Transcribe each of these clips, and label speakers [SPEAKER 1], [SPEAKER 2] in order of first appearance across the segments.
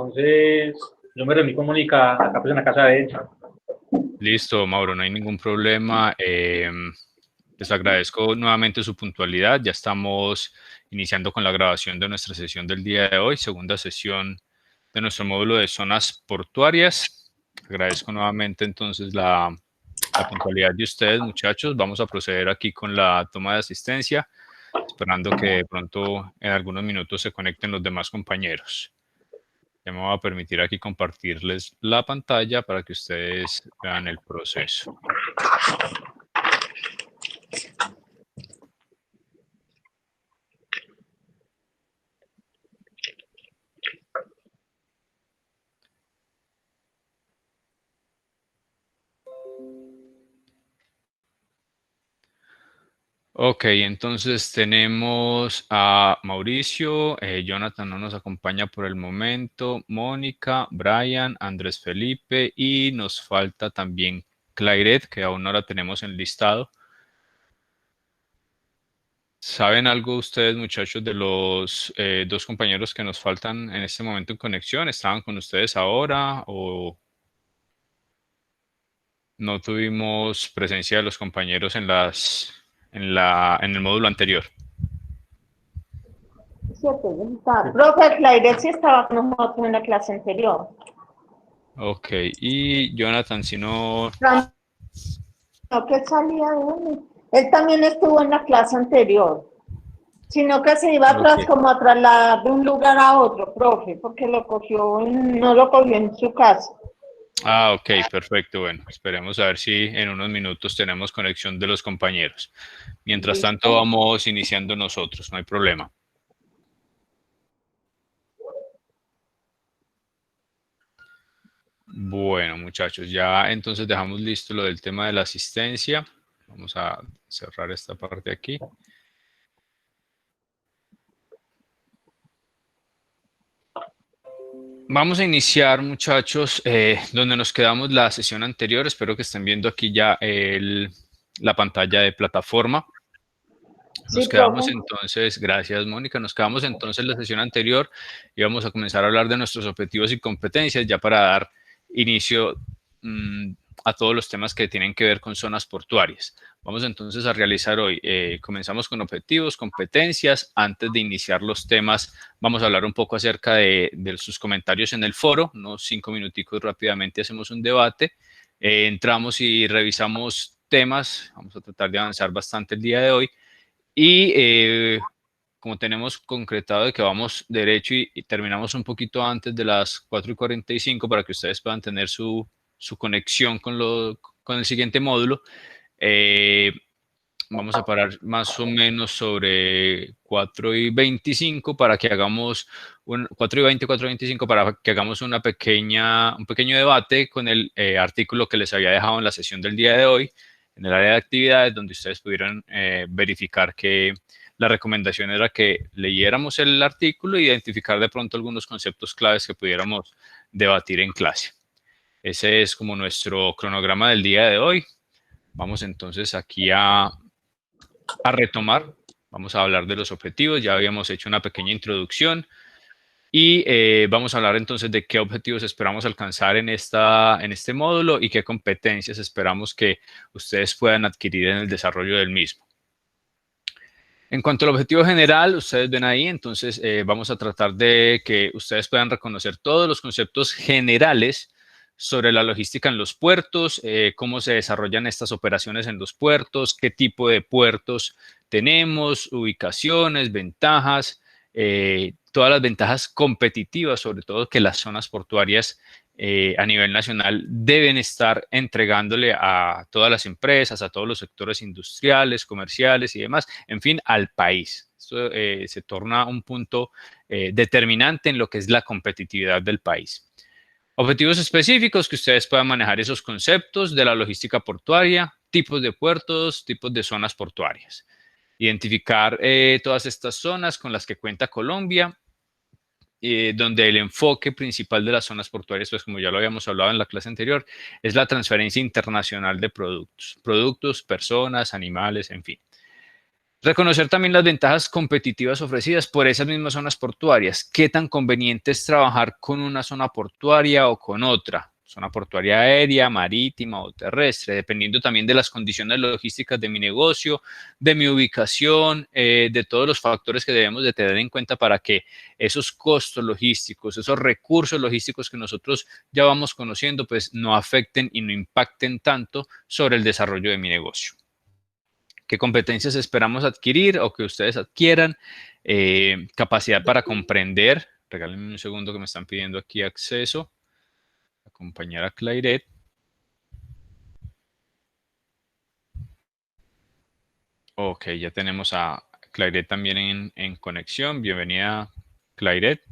[SPEAKER 1] entonces yo me reuní con Mónica acá pues en la casa de ella.
[SPEAKER 2] Listo, Mauro, no hay ningún problema. Les agradezco nuevamente su puntualidad. Ya estamos iniciando con la grabación de nuestra sesión del día de hoy, segunda sesión de nuestro módulo de zonas portuarias. Agradezco nuevamente entonces la puntualidad de ustedes, muchachos. Vamos a proceder aquí con la toma de asistencia, esperando que de pronto en algunos minutos se conecten los demás compañeros. Ya me voy a permitir aquí compartirles la pantalla para que ustedes vean el proceso. Ok, entonces tenemos a Mauricio, Jonathan no nos acompaña por el momento, Mónica, Brian, Andrés Felipe y nos falta también Clairet, que aún no la tenemos en listado. ¿Saben algo ustedes, muchachos, de los dos compañeros que nos faltan en este momento en conexión? ¿Estaban con ustedes ahora o no tuvimos presencia de los compañeros en el módulo anterior?
[SPEAKER 3] Profe, Claire sí estaba con nosotros en la clase anterior.
[SPEAKER 2] Ok, y Jonathan, si no...
[SPEAKER 3] No, que salía de él también estuvo en la clase anterior, sino que se iba atrás como a trasladar de un lugar a otro, profe, porque no lo cogió en su casa.
[SPEAKER 2] Ah, ok, perfecto. Bueno, esperemos a ver si en unos minutos tenemos conexión de los compañeros. Mientras tanto, vamos iniciando nosotros, no hay problema. Bueno, muchachos, ya entonces dejamos listo lo del tema de la asistencia. Vamos a cerrar esta parte aquí. Vamos a iniciar, muchachos, donde nos quedamos la sesión anterior. Espero que estén viendo aquí ya la pantalla de plataforma. Nos quedamos entonces, gracias Mónica, nos quedamos entonces en la sesión anterior y vamos a comenzar a hablar de nuestros objetivos y competencias ya para dar inicio a todos los temas que tienen que ver con zonas portuarias. Vamos entonces a realizar hoy, comenzamos con objetivos, competencias. Antes de iniciar los temas, vamos a hablar un poco acerca de sus comentarios en el foro, unos 5 minuticos rápidamente hacemos un debate, entramos y revisamos temas, vamos a tratar de avanzar bastante el día de hoy. Y como tenemos concretado de que vamos derecho y terminamos un poquito antes de las 4:45 para que ustedes puedan tener su conexión con el siguiente módulo, vamos a parar más o menos sobre 4:25 para que hagamos 4:20, 4:25 para que hagamos un pequeño debate con el artículo que les había dejado en la sesión del día de hoy, en el área de actividades, donde ustedes pudieron verificar que la recomendación era que leyéramos el artículo e identificar de pronto algunos conceptos claves que pudiéramos debatir en clase. Ese es como nuestro cronograma del día de hoy. Vamos entonces aquí a retomar. Vamos a hablar de los objetivos. Ya habíamos hecho una pequeña introducción. Y vamos a hablar entonces de qué objetivos esperamos alcanzar en este módulo y qué competencias esperamos que ustedes puedan adquirir en el desarrollo del mismo. En cuanto al objetivo general, ustedes ven ahí, entonces vamos a tratar de que ustedes puedan reconocer todos los conceptos generales sobre la logística en los puertos, cómo se desarrollan estas operaciones en los puertos, qué tipo de puertos tenemos, ubicaciones, ventajas, todas las ventajas competitivas, sobre todo que las zonas portuarias a nivel nacional deben estar entregándole a todas las empresas, a todos los sectores industriales, comerciales y demás, en fin, al país. Esto se torna un punto determinante en lo que es la competitividad del país. Objetivos específicos, que ustedes puedan manejar esos conceptos de la logística portuaria, tipos de puertos, tipos de zonas portuarias. Identificar todas estas zonas con las que cuenta Colombia, donde el enfoque principal de las zonas portuarias, pues como ya lo habíamos hablado en la clase anterior, es la transferencia internacional de productos, personas, animales, en fin. Reconocer también las ventajas competitivas ofrecidas por esas mismas zonas portuarias. ¿Qué tan conveniente es trabajar con una zona portuaria o con otra? Zona portuaria aérea, marítima o terrestre, dependiendo también de las condiciones logísticas de mi negocio, de mi ubicación, de todos los factores que debemos de tener en cuenta para que esos costos logísticos, esos recursos logísticos que nosotros ya vamos conociendo, pues no afecten y no impacten tanto sobre el desarrollo de mi negocio. ¿Qué competencias esperamos adquirir o que ustedes adquieran? Capacidad para comprender. Regálenme un segundo que me están pidiendo aquí acceso. La compañera Clairet. Ok, ya tenemos a Clairet también en conexión. Bienvenida, Clairet.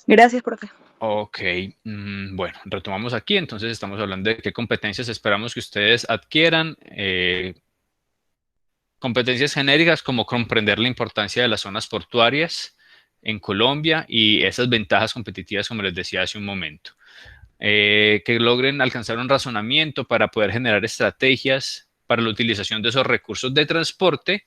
[SPEAKER 4] Gracias, profe.
[SPEAKER 2] Ok, bueno, retomamos aquí. Entonces estamos hablando de qué competencias esperamos que ustedes adquieran. Competencias genéricas como comprender la importancia de las zonas portuarias en Colombia y esas ventajas competitivas, como les decía hace un momento. Que logren alcanzar un razonamiento para poder generar estrategias para la utilización de esos recursos de transporte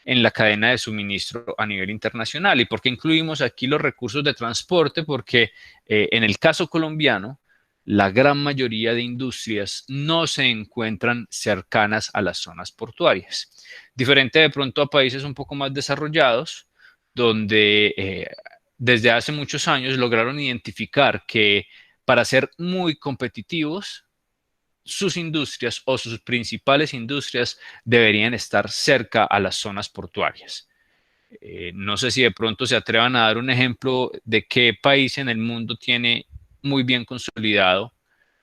[SPEAKER 2] en la cadena de suministro a nivel internacional. ¿Y por qué incluimos aquí los recursos de transporte? Porque en el caso colombiano, la gran mayoría de industrias no se encuentran cercanas a las zonas portuarias. Diferente de pronto a países un poco más desarrollados, donde desde hace muchos años lograron identificar que para ser muy competitivos, sus industrias o sus principales industrias deberían estar cerca a las zonas portuarias. No sé si de pronto se atrevan a dar un ejemplo de qué país en el mundo tiene muy bien consolidado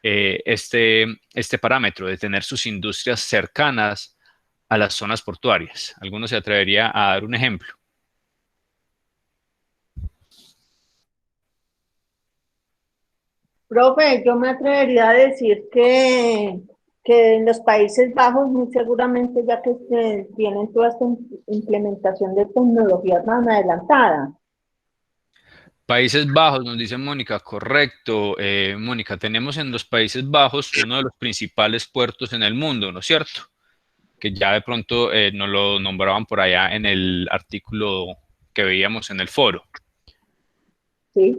[SPEAKER 2] este parámetro de tener sus industrias cercanas a las zonas portuarias. ¿Alguno se atrevería a dar un ejemplo?
[SPEAKER 3] Profe, yo me atrevería a decir que en los Países Bajos muy seguramente ya que tienen toda esta implementación de tecnologías más adelantadas.
[SPEAKER 2] Países Bajos, nos dice Mónica, correcto. Mónica, tenemos en los Países Bajos uno de los principales puertos en el mundo, ¿no es cierto? Que ya de pronto nos lo nombraban por allá en el artículo que veíamos en el foro.
[SPEAKER 3] Sí.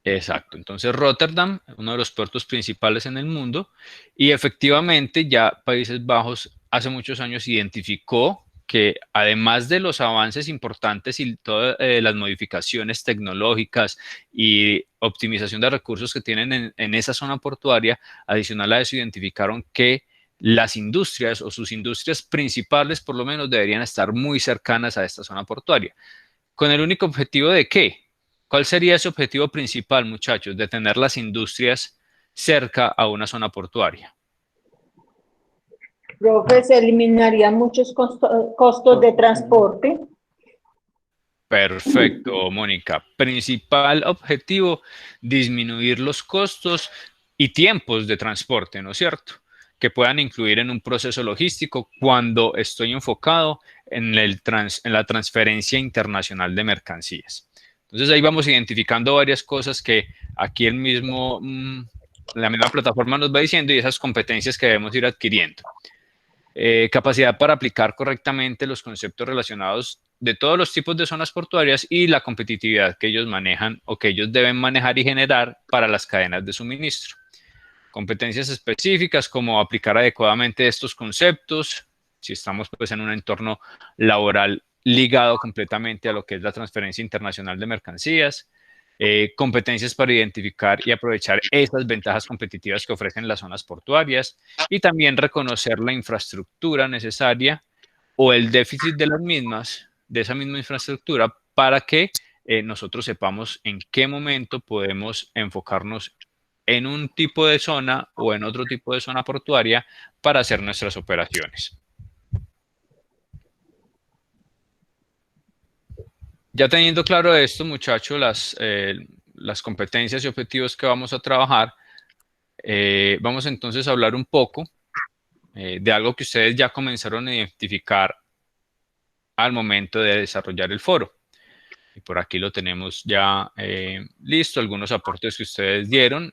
[SPEAKER 2] Exacto. Entonces Rotterdam, uno de los puertos principales en el mundo, y efectivamente ya Países Bajos hace muchos años identificó que además de los avances importantes y todas las modificaciones tecnológicas y optimización de recursos que tienen en esa zona portuaria, adicional a eso identificaron que las industrias o sus industrias principales por lo menos deberían estar muy cercanas a esta zona portuaria. ¿Con el único objetivo de qué? ¿Cuál sería ese objetivo principal, muchachos, de tener las industrias cerca a una zona portuaria?
[SPEAKER 3] Profe, se eliminarían muchos costos de transporte.
[SPEAKER 2] Perfecto, Mónica. Principal objetivo, disminuir los costos y tiempos de transporte, ¿no es cierto? Que puedan incluir en un proceso logístico cuando estoy enfocado en la transferencia internacional de mercancías. Entonces ahí vamos identificando varias cosas que aquí la misma plataforma nos va diciendo y esas competencias que debemos ir adquiriendo. Capacidad para aplicar correctamente los conceptos relacionados de todos los tipos de zonas portuarias y la competitividad que ellos manejan o que ellos deben manejar y generar para las cadenas de suministro. Competencias específicas como aplicar adecuadamente estos conceptos, si estamos pues en un entorno laboral ligado completamente a lo que es la transferencia internacional de mercancías, competencias para identificar y aprovechar esas ventajas competitivas que ofrecen las zonas portuarias y también reconocer la infraestructura necesaria o el déficit de las mismas, de esa misma infraestructura, para que nosotros sepamos en qué momento podemos enfocarnos en un tipo de zona o en otro tipo de zona portuaria para hacer nuestras operaciones. Ya teniendo claro esto, muchachos, las competencias y objetivos que vamos a trabajar, vamos entonces a hablar un poco de algo que ustedes ya comenzaron a identificar al momento de desarrollar el foro. Y por aquí lo tenemos ya listo, algunos aportes que ustedes dieron.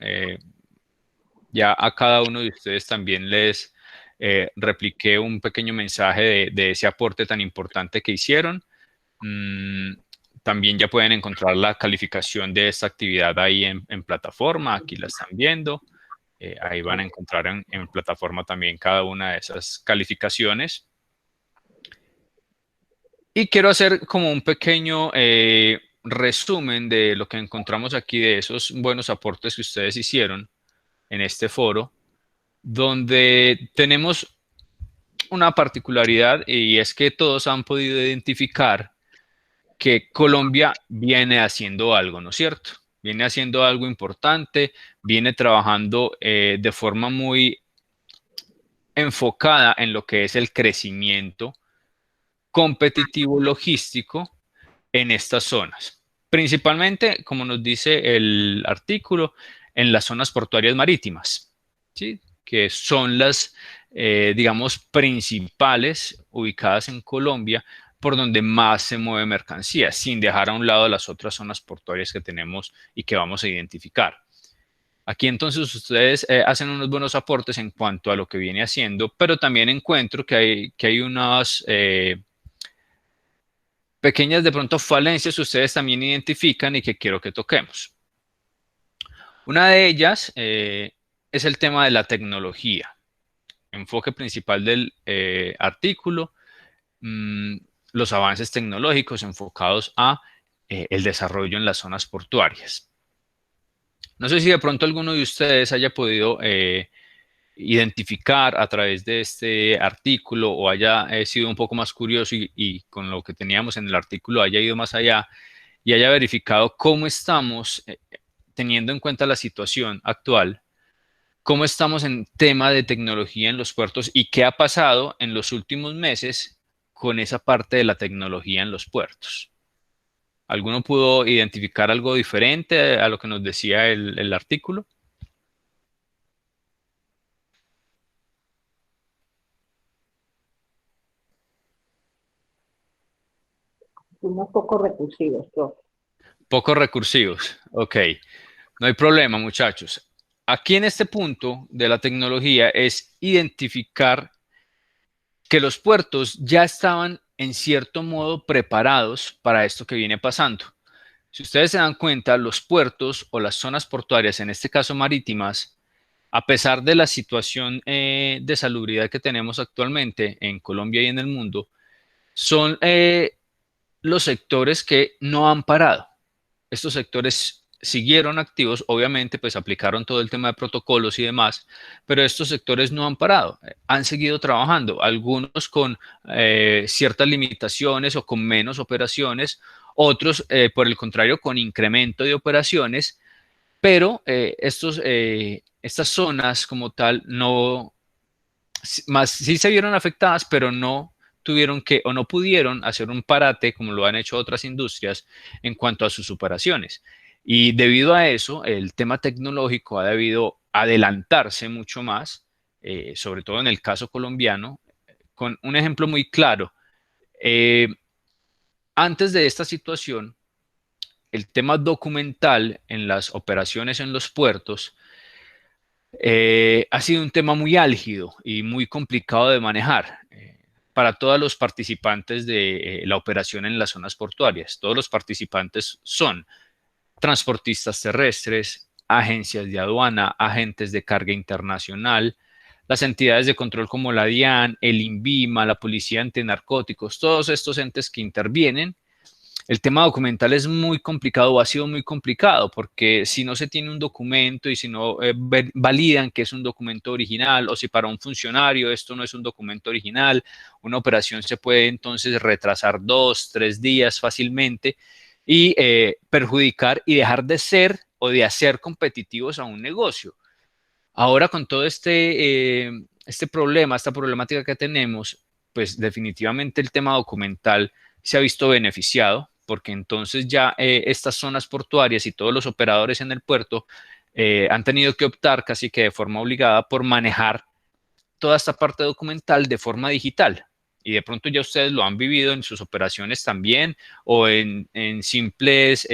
[SPEAKER 2] Ya a cada uno de ustedes también les repliqué un pequeño mensaje de ese aporte tan importante que hicieron. También ya pueden encontrar la calificación de esta actividad ahí en plataforma, aquí la están viendo. Ahí van a encontrar en plataforma también cada una de esas calificaciones. Y quiero hacer como un pequeño resumen de lo que encontramos aquí, de esos buenos aportes que ustedes hicieron en este foro, donde tenemos una particularidad, y es que todos han podido identificar que Colombia viene haciendo algo, ¿no es cierto? Viene haciendo algo importante, viene trabajando de forma muy enfocada en lo que es el crecimiento competitivo logístico en estas zonas. Principalmente, como nos dice el artículo, en las zonas portuarias marítimas, ¿sí? Que son las, digamos, principales ubicadas en Colombia, por donde más se mueve mercancía, sin dejar a un lado las otras zonas portuarias que tenemos y que vamos a identificar. Aquí entonces ustedes hacen unos buenos aportes en cuanto a lo que viene haciendo, pero también encuentro que hay unas pequeñas de pronto falencias que ustedes también identifican y que quiero que toquemos. Una de ellas es el tema de la tecnología. Enfoque principal del artículo, los avances tecnológicos enfocados a el desarrollo en las zonas portuarias. No sé si de pronto alguno de ustedes haya podido identificar a través de este artículo o haya sido un poco más curioso y con lo que teníamos en el artículo haya ido más allá y haya verificado cómo estamos, teniendo en cuenta la situación actual, cómo estamos en tema de tecnología en los puertos y qué ha pasado en los últimos meses con esa parte de la tecnología en los puertos. ¿Alguno pudo identificar algo diferente a lo que nos decía el artículo?
[SPEAKER 3] Unos poco recursivos, profe.
[SPEAKER 2] Poco recursivos, ok. No hay problema, muchachos. Aquí en este punto de la tecnología es identificar que los puertos ya estaban en cierto modo preparados para esto que viene pasando. Si ustedes se dan cuenta, los puertos o las zonas portuarias, en este caso marítimas, a pesar de la situación de salubridad que tenemos actualmente en Colombia y en el mundo, son los sectores que no han parado. Estos sectores siguieron activos, obviamente pues aplicaron todo el tema de protocolos y demás, pero estos sectores no han parado, han seguido trabajando, algunos con ciertas limitaciones o con menos operaciones, otros por el contrario con incremento de operaciones, pero estas zonas como tal no, más sí se vieron afectadas, pero no tuvieron que o no pudieron hacer un parate como lo han hecho otras industrias en cuanto a sus operaciones. Y debido a eso, el tema tecnológico ha debido adelantarse mucho más, sobre todo en el caso colombiano, con un ejemplo muy claro. Antes de esta situación, el tema documental en las operaciones en los puertos ha sido un tema muy álgido y muy complicado de manejar para todos los participantes de la operación en las zonas portuarias. Todos los participantes son transportistas terrestres, agencias de aduana, agentes de carga internacional, las entidades de control como la DIAN, el INVIMA, la Policía Antinarcóticos, todos estos entes que intervienen. El tema documental es muy complicado o ha sido muy complicado porque si no se tiene un documento y si no validan que es un documento original o si para un funcionario esto no es un documento original, una operación se puede entonces retrasar 2, 3 días fácilmente y perjudicar y dejar de ser o de hacer competitivos a un negocio. Ahora con todo este problema, esta problemática que tenemos, pues definitivamente el tema documental se ha visto beneficiado porque entonces ya estas zonas portuarias y todos los operadores en el puerto han tenido que optar casi que de forma obligada por manejar toda esta parte documental de forma digital. Y de pronto ya ustedes lo han vivido en sus operaciones también o en simples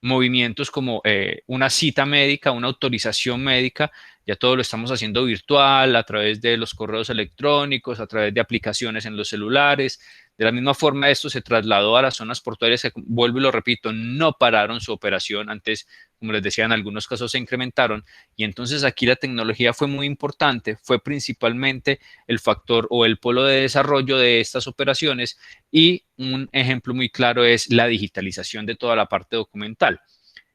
[SPEAKER 2] movimientos como una cita médica, una autorización médica, ya todo lo estamos haciendo virtual, a través de los correos electrónicos, a través de aplicaciones en los celulares. De la misma forma, esto se trasladó a las zonas portuarias que, vuelvo y lo repito, no pararon su operación. Antes, como les decía, en algunos casos se incrementaron. Y entonces aquí la tecnología fue muy importante, fue principalmente el factor o el polo de desarrollo de estas operaciones, y un ejemplo muy claro es la digitalización de toda la parte documental.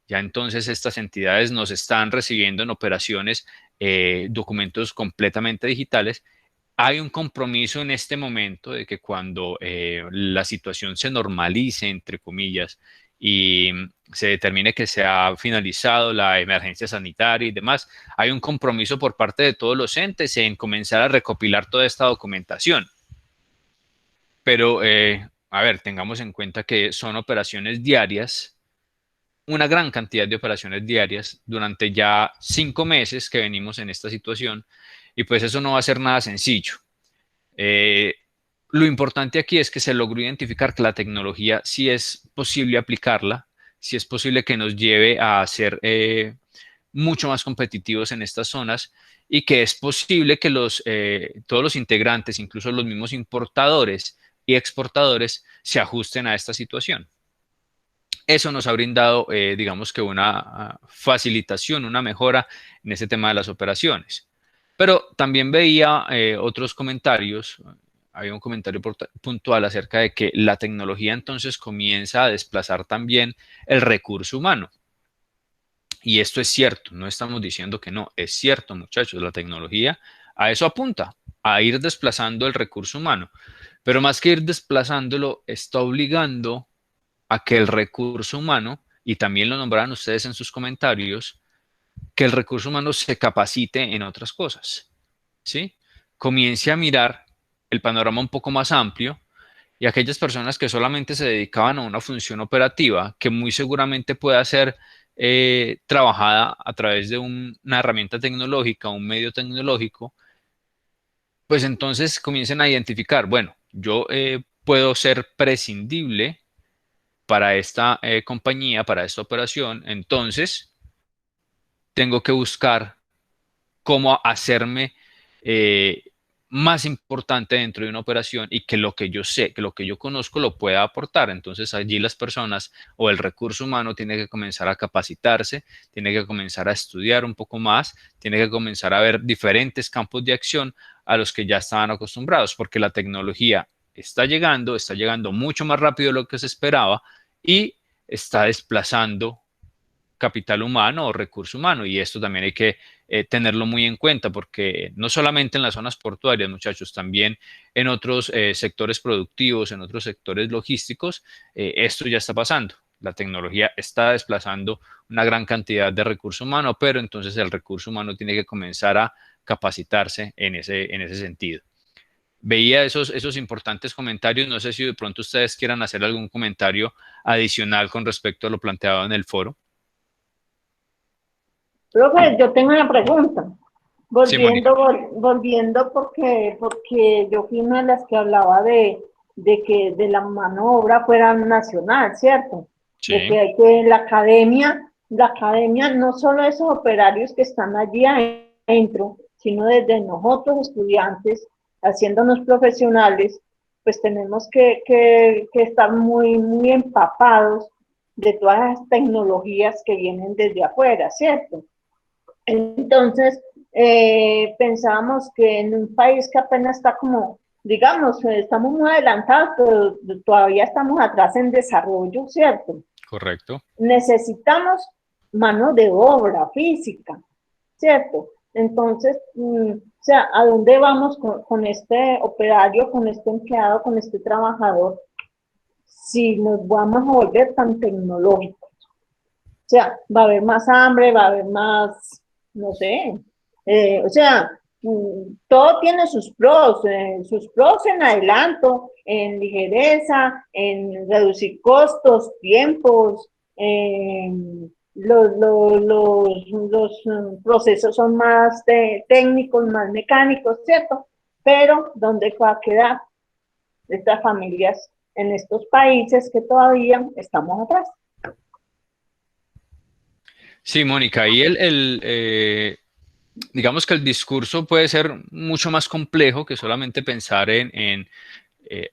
[SPEAKER 2] Ya entonces estas entidades nos están recibiendo en operaciones documentos completamente digitales. Hay un compromiso en este momento de que cuando la situación se normalice, entre comillas, y se determine que se ha finalizado la emergencia sanitaria y demás, hay un compromiso por parte de todos los entes en comenzar a recopilar toda esta documentación. Pero, a ver, tengamos en cuenta que son operaciones diarias, una gran cantidad de operaciones diarias durante ya 5 meses que venimos en esta situación, y pues eso no va a ser nada sencillo. Eh, lo importante aquí es que se logró identificar que la tecnología sí es posible aplicarla, sí es posible que nos lleve a ser mucho más competitivos en estas zonas, y que es posible que todos los integrantes, incluso los mismos importadores y exportadores, se ajusten a esta situación. Eso nos ha brindado, digamos que una facilitación, una mejora en ese tema de las operaciones. Pero también veía otros comentarios. Había un comentario puntual acerca de que la tecnología entonces comienza a desplazar también el recurso humano. Y esto es cierto, no estamos diciendo que no, es cierto, muchachos, la tecnología a eso apunta, a ir desplazando el recurso humano. Pero más que ir desplazándolo, está obligando a que el recurso humano, y también lo nombraron ustedes en sus comentarios, que el recurso humano se capacite en otras cosas, ¿sí? Comience a mirar el panorama un poco más amplio, y aquellas personas que solamente se dedicaban a una función operativa, que muy seguramente pueda ser trabajada a través de una herramienta tecnológica, un medio tecnológico, pues entonces comiencen a identificar, bueno, yo puedo ser prescindible para esta compañía, para esta operación, entonces tengo que buscar cómo hacerme eh, más importante dentro de una operación, y que lo que yo sé, que lo que yo conozco lo pueda aportar. Entonces allí las personas o el recurso humano tiene que comenzar a capacitarse, tiene que comenzar a estudiar un poco más, tiene que comenzar a ver diferentes campos de acción a los que ya estaban acostumbrados, porque la tecnología está llegando mucho más rápido de lo que se esperaba, y está desplazando capital humano o recurso humano, y esto también hay que tenerlo muy en cuenta, porque no solamente en las zonas portuarias, muchachos, también en otros sectores productivos, en otros sectores logísticos, esto ya está pasando. La tecnología está desplazando una gran cantidad de recurso humano, pero entonces el recurso humano tiene que comenzar a capacitarse en ese sentido. Veía esos importantes comentarios. No sé si de pronto ustedes quieran hacer algún comentario adicional con respecto a lo planteado en el foro.
[SPEAKER 3] Profe, yo tengo una pregunta.
[SPEAKER 2] Sí, Mónica.
[SPEAKER 3] Volviendo porque yo fui una de las que hablaba de que de la mano de obra fuera nacional, ¿cierto? De
[SPEAKER 2] Sí,
[SPEAKER 3] que hay que la academia, no solo esos operarios que están allí adentro, sino desde nosotros estudiantes, haciéndonos profesionales, pues tenemos que estar muy empapados de todas las tecnologías que vienen desde afuera, ¿cierto? Entonces, pensábamos que en un país que apenas está como, digamos, estamos muy adelantados, pero todavía estamos atrás en desarrollo, ¿cierto?
[SPEAKER 2] correcto.
[SPEAKER 3] Necesitamos mano de obra física, ¿cierto? Entonces, o sea, ¿a dónde vamos con este operario, con este empleado, con este trabajador, si nos vamos a volver tan tecnológicos? O sea, va a haber más hambre, va a haber más, no sé, o sea, todo tiene sus pros en adelanto, en ligereza, en reducir costos, tiempos, los procesos son más técnicos, más mecánicos, ¿cierto? Pero ¿dónde va a quedar estas familias en estos países que todavía estamos atrás?
[SPEAKER 2] Sí, Mónica, y digamos que el discurso puede ser mucho más complejo que solamente pensar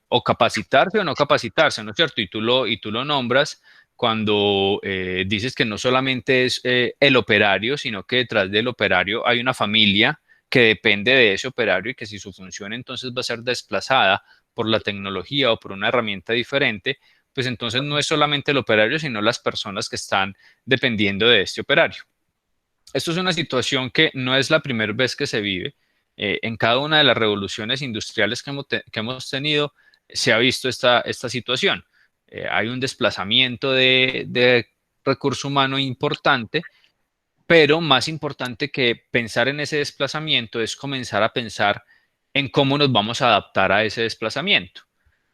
[SPEAKER 2] o capacitarse o no capacitarse, ¿no es cierto? Y tú lo nombras cuando dices que no solamente es el operario, sino que detrás del operario hay una familia que depende de ese operario y que si su función entonces va a ser desplazada por la tecnología o por una herramienta diferente, pues entonces no es solamente el operario, sino las personas que están dependiendo de este operario. Esto es una situación que no es la primera vez que se vive. En cada una de las revoluciones industriales que hemos tenido, se ha visto esta situación. Hay un desplazamiento de recurso humano importante, pero más importante que pensar en ese desplazamiento es comenzar a pensar en cómo nos vamos a adaptar a ese desplazamiento.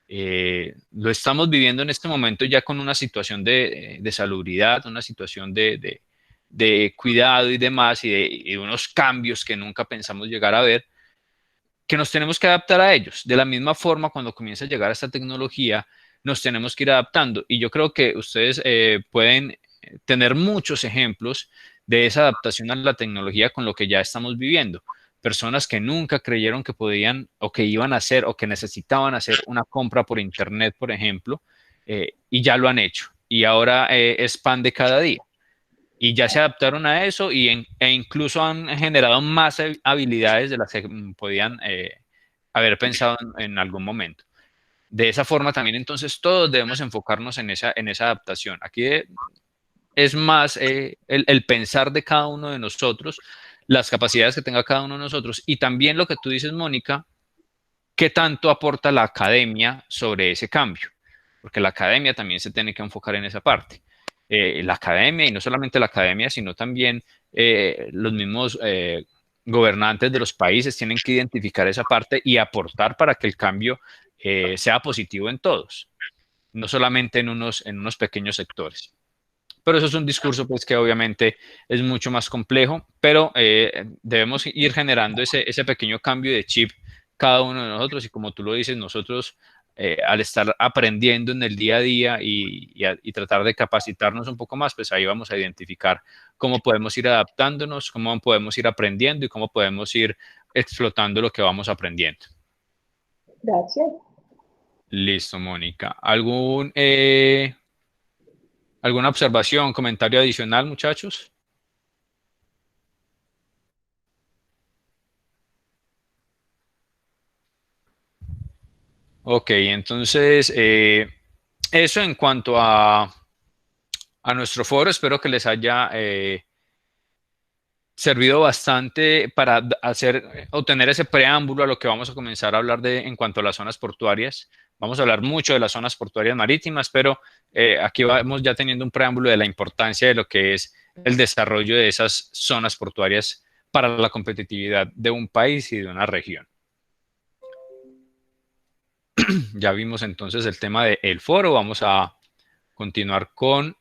[SPEAKER 2] Lo estamos viviendo en este momento ya con una situación de salubridad, una situación de cuidado y demás, y de unos cambios que nunca pensamos llegar a ver, que nos tenemos que adaptar a ellos. De la misma forma, cuando comienza a llegar esta tecnología, nos tenemos que ir adaptando. Y yo creo que ustedes pueden tener muchos ejemplos de esa adaptación a la tecnología con lo que ya estamos viviendo. Personas que nunca creyeron que podían o que iban a hacer o que necesitaban hacer una compra por Internet, por ejemplo, y ya lo han hecho. Y ahora es pan de cada día y ya se adaptaron a eso e incluso han generado más habilidades de las que podían haber pensado en algún momento. De esa forma también entonces todos debemos enfocarnos en esa adaptación. Aquí es más el pensar de cada uno de nosotros, las capacidades que tenga cada uno de nosotros y también lo que tú dices, Mónica, qué tanto aporta la academia sobre ese cambio, porque la academia también se tiene que enfocar en esa parte. La academia, y no solamente la academia, sino también los mismos gobernantes de los países tienen que identificar esa parte y aportar para que el cambio sea positivo en todos, no solamente en unos pequeños sectores. Pero eso es un discurso pues que obviamente es mucho más complejo, pero debemos ir generando ese pequeño cambio de chip cada uno de nosotros y como tú lo dices, nosotros al estar aprendiendo en el día a día y tratar de capacitarnos un poco más, pues ahí vamos a identificar cómo podemos ir adaptándonos, cómo podemos ir aprendiendo y cómo podemos ir explotando lo que vamos aprendiendo.
[SPEAKER 3] Gracias.
[SPEAKER 2] Listo, Mónica. ¿Alguna observación, comentario adicional, muchachos? Ok, entonces eso en cuanto a nuestro foro, espero que les haya servido bastante para obtener ese preámbulo a lo que vamos a comenzar a hablar en cuanto a las zonas portuarias. Vamos a hablar mucho de las zonas portuarias marítimas, pero aquí vamos ya teniendo un preámbulo de la importancia de lo que es el desarrollo de esas zonas portuarias para la competitividad de un país y de una región. Ya vimos entonces el tema del foro, vamos a continuar con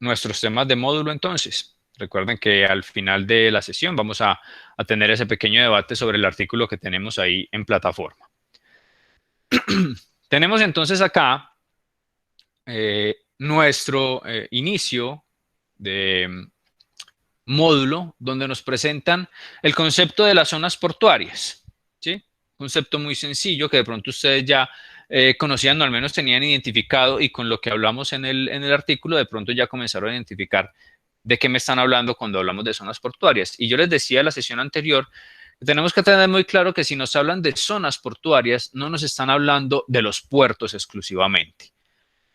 [SPEAKER 2] nuestros temas de módulo entonces. Recuerden que al final de la sesión vamos a tener ese pequeño debate sobre el artículo que tenemos ahí en plataforma. Tenemos entonces acá nuestro inicio de módulo donde nos presentan el concepto de las zonas portuarias, ¿sí? Concepto muy sencillo que de pronto ustedes ya conocían o al menos tenían identificado y con lo que hablamos en el artículo de pronto ya comenzaron a identificar de qué me están hablando cuando hablamos de zonas portuarias. Y yo les decía en la sesión anterior que tenemos que tener muy claro que si nos hablan de zonas portuarias no nos están hablando de los puertos exclusivamente.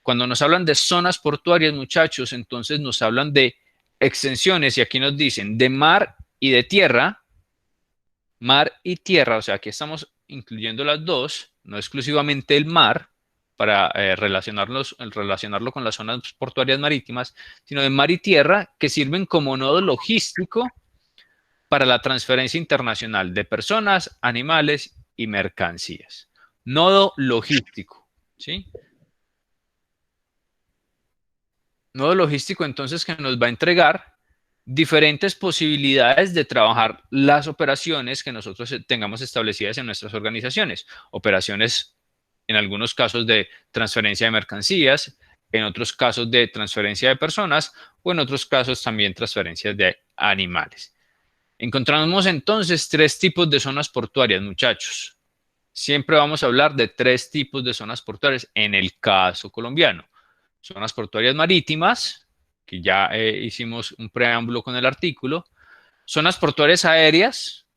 [SPEAKER 2] Cuando nos hablan de zonas portuarias, muchachos, entonces nos hablan de extensiones y aquí nos dicen de mar y de tierra, mar y tierra, o sea, aquí estamos incluyendo las dos, no exclusivamente el mar, para relacionarlo con las zonas portuarias marítimas, sino de mar y tierra que sirven como nodo logístico para la transferencia internacional de personas, animales y mercancías. Nodo logístico, ¿sí? Nodo logístico entonces que nos va a entregar diferentes posibilidades de trabajar las operaciones que nosotros tengamos establecidas en nuestras organizaciones. Operaciones, en algunos casos, de transferencia de mercancías, en otros casos de transferencia de personas o en otros casos también transferencias de animales. Encontramos entonces 3 tipos de zonas portuarias, muchachos. Siempre vamos a hablar de 3 tipos de zonas portuarias en el caso colombiano. Zonas portuarias marítimas, que ya hicimos un preámbulo con el artículo. Zonas portuarias aéreas,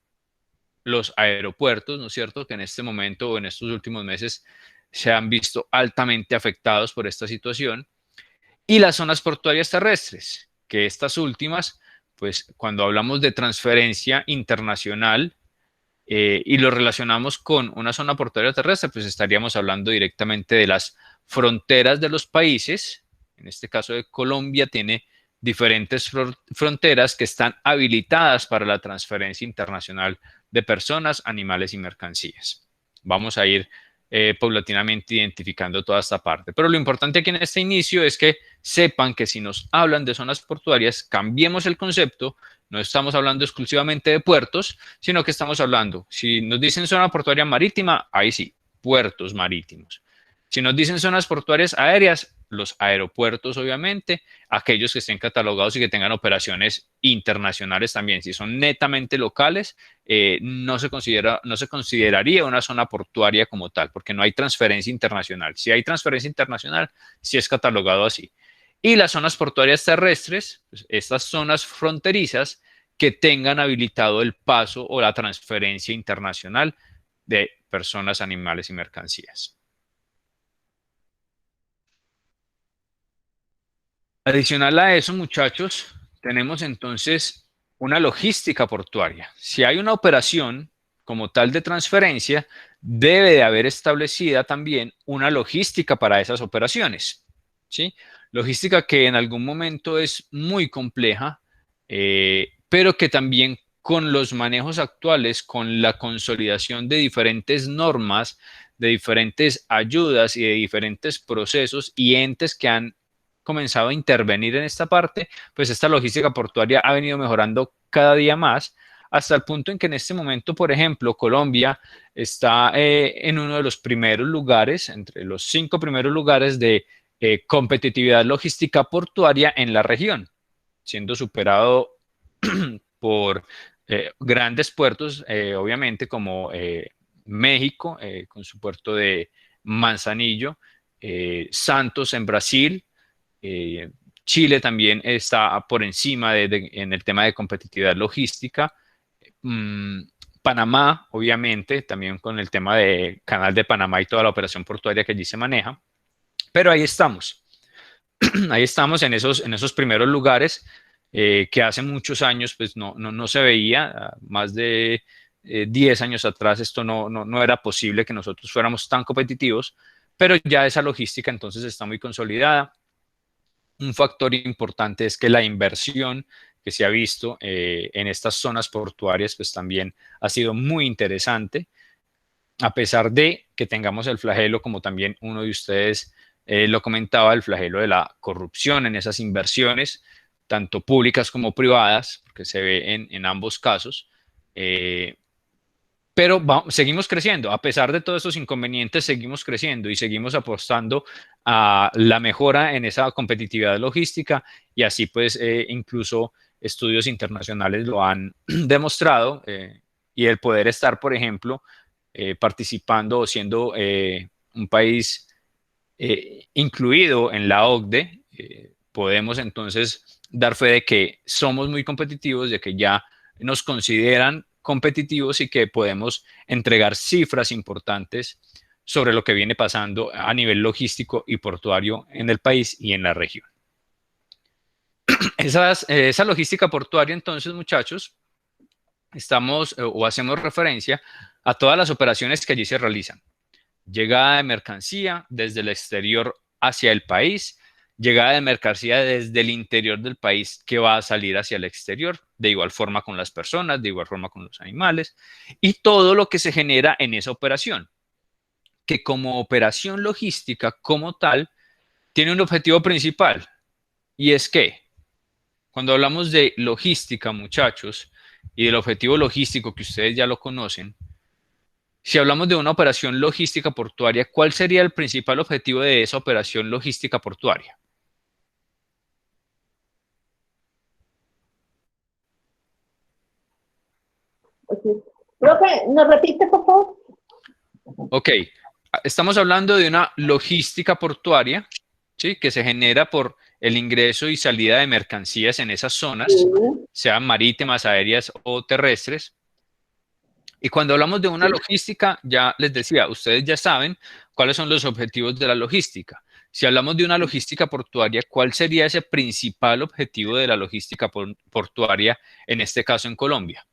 [SPEAKER 2] los aeropuertos, ¿no es cierto?, que en este momento o en estos últimos meses se han visto altamente afectados por esta situación. Y las zonas portuarias terrestres, que estas últimas, pues cuando hablamos de transferencia internacional y lo relacionamos con una zona portuaria terrestre, pues estaríamos hablando directamente de las fronteras de los países. En este caso de Colombia tiene diferentes fronteras que están habilitadas para la transferencia internacional de personas, animales y mercancías. Vamos a ir paulatinamente identificando toda esta parte. Pero lo importante aquí en este inicio es que sepan que si nos hablan de zonas portuarias, cambiemos el concepto, no estamos hablando exclusivamente de puertos, sino que estamos hablando, si nos dicen zona portuaria marítima, ahí sí, puertos marítimos. Si nos dicen zonas portuarias aéreas, los aeropuertos, obviamente, aquellos que estén catalogados y que tengan operaciones internacionales también. Si son netamente locales, no se consideraría una zona portuaria como tal, porque no hay transferencia internacional. Si hay transferencia internacional, sí es catalogado así. Y las zonas portuarias terrestres, pues estas zonas fronterizas que tengan habilitado el paso o la transferencia internacional de personas, animales y mercancías. Adicional a eso, muchachos, tenemos entonces una logística portuaria. Si hay una operación como tal de transferencia, debe de haber establecida también una logística para esas operaciones, ¿sí? Logística que en algún momento es muy compleja, pero que también con los manejos actuales, con la consolidación de diferentes normas, de diferentes ayudas y de diferentes procesos y entes que han comenzado a intervenir en esta parte, pues esta logística portuaria ha venido mejorando cada día más, hasta el punto en que en este momento, por ejemplo, Colombia está en uno de los primeros lugares, entre los 5 primeros lugares de competitividad logística portuaria en la región, siendo superado por grandes puertos, obviamente, como México, con su puerto de Manzanillo, Santos en Brasil. Chile también está por encima en el tema de competitividad logística. Panamá, obviamente, también con el tema de Canal de Panamá y toda la operación portuaria que allí se maneja. Pero ahí estamos. Ahí estamos en esos primeros lugares que hace muchos años pues no se veía. Más de 10 años atrás esto no era posible que nosotros fuéramos tan competitivos, pero ya esa logística entonces está muy consolidada. Un factor importante es que la inversión que se ha visto en estas zonas portuarias pues también ha sido muy interesante, a pesar de que tengamos el flagelo, como también uno de ustedes lo comentaba, el flagelo de la corrupción en esas inversiones, tanto públicas como privadas, porque se ve en ambos casos. Pero seguimos creciendo, a pesar de todos estos inconvenientes, seguimos creciendo y seguimos apostando a la mejora en esa competitividad logística y así pues incluso estudios internacionales lo han demostrado y el poder estar, por ejemplo, participando o siendo un país incluido en la OCDE, podemos entonces dar fe de que somos muy competitivos, de que ya nos consideran competitivos y que podemos entregar cifras importantes sobre lo que viene pasando a nivel logístico y portuario en el país y en la región. Esa logística portuaria, entonces, muchachos, estamos o hacemos referencia a todas las operaciones que allí se realizan. Llegada de mercancía desde el exterior hacia el país, llegada de mercancía desde el interior del país que va a salir hacia el exterior, de igual forma con las personas, de igual forma con los animales, y todo lo que se genera en esa operación, que como operación logística como tal, tiene un objetivo principal, y es que cuando hablamos de logística, muchachos, y del objetivo logístico que ustedes ya lo conocen, Si hablamos de una operación logística portuaria, ¿cuál sería el principal objetivo de esa operación logística portuaria?
[SPEAKER 3] Ok. Profe, ¿nos repite, por favor?
[SPEAKER 2] Ok, estamos hablando de una logística portuaria, ¿sí? Que se genera por el ingreso y salida de mercancías en esas zonas,
[SPEAKER 3] Sí,
[SPEAKER 2] sean marítimas, aéreas o terrestres. Y cuando hablamos de una
[SPEAKER 3] sí.
[SPEAKER 2] logística, ya les decía, ustedes ya saben cuáles son los objetivos de la logística. Si hablamos de una logística portuaria, ¿cuál sería ese principal objetivo de la logística portuaria, en este caso en Colombia?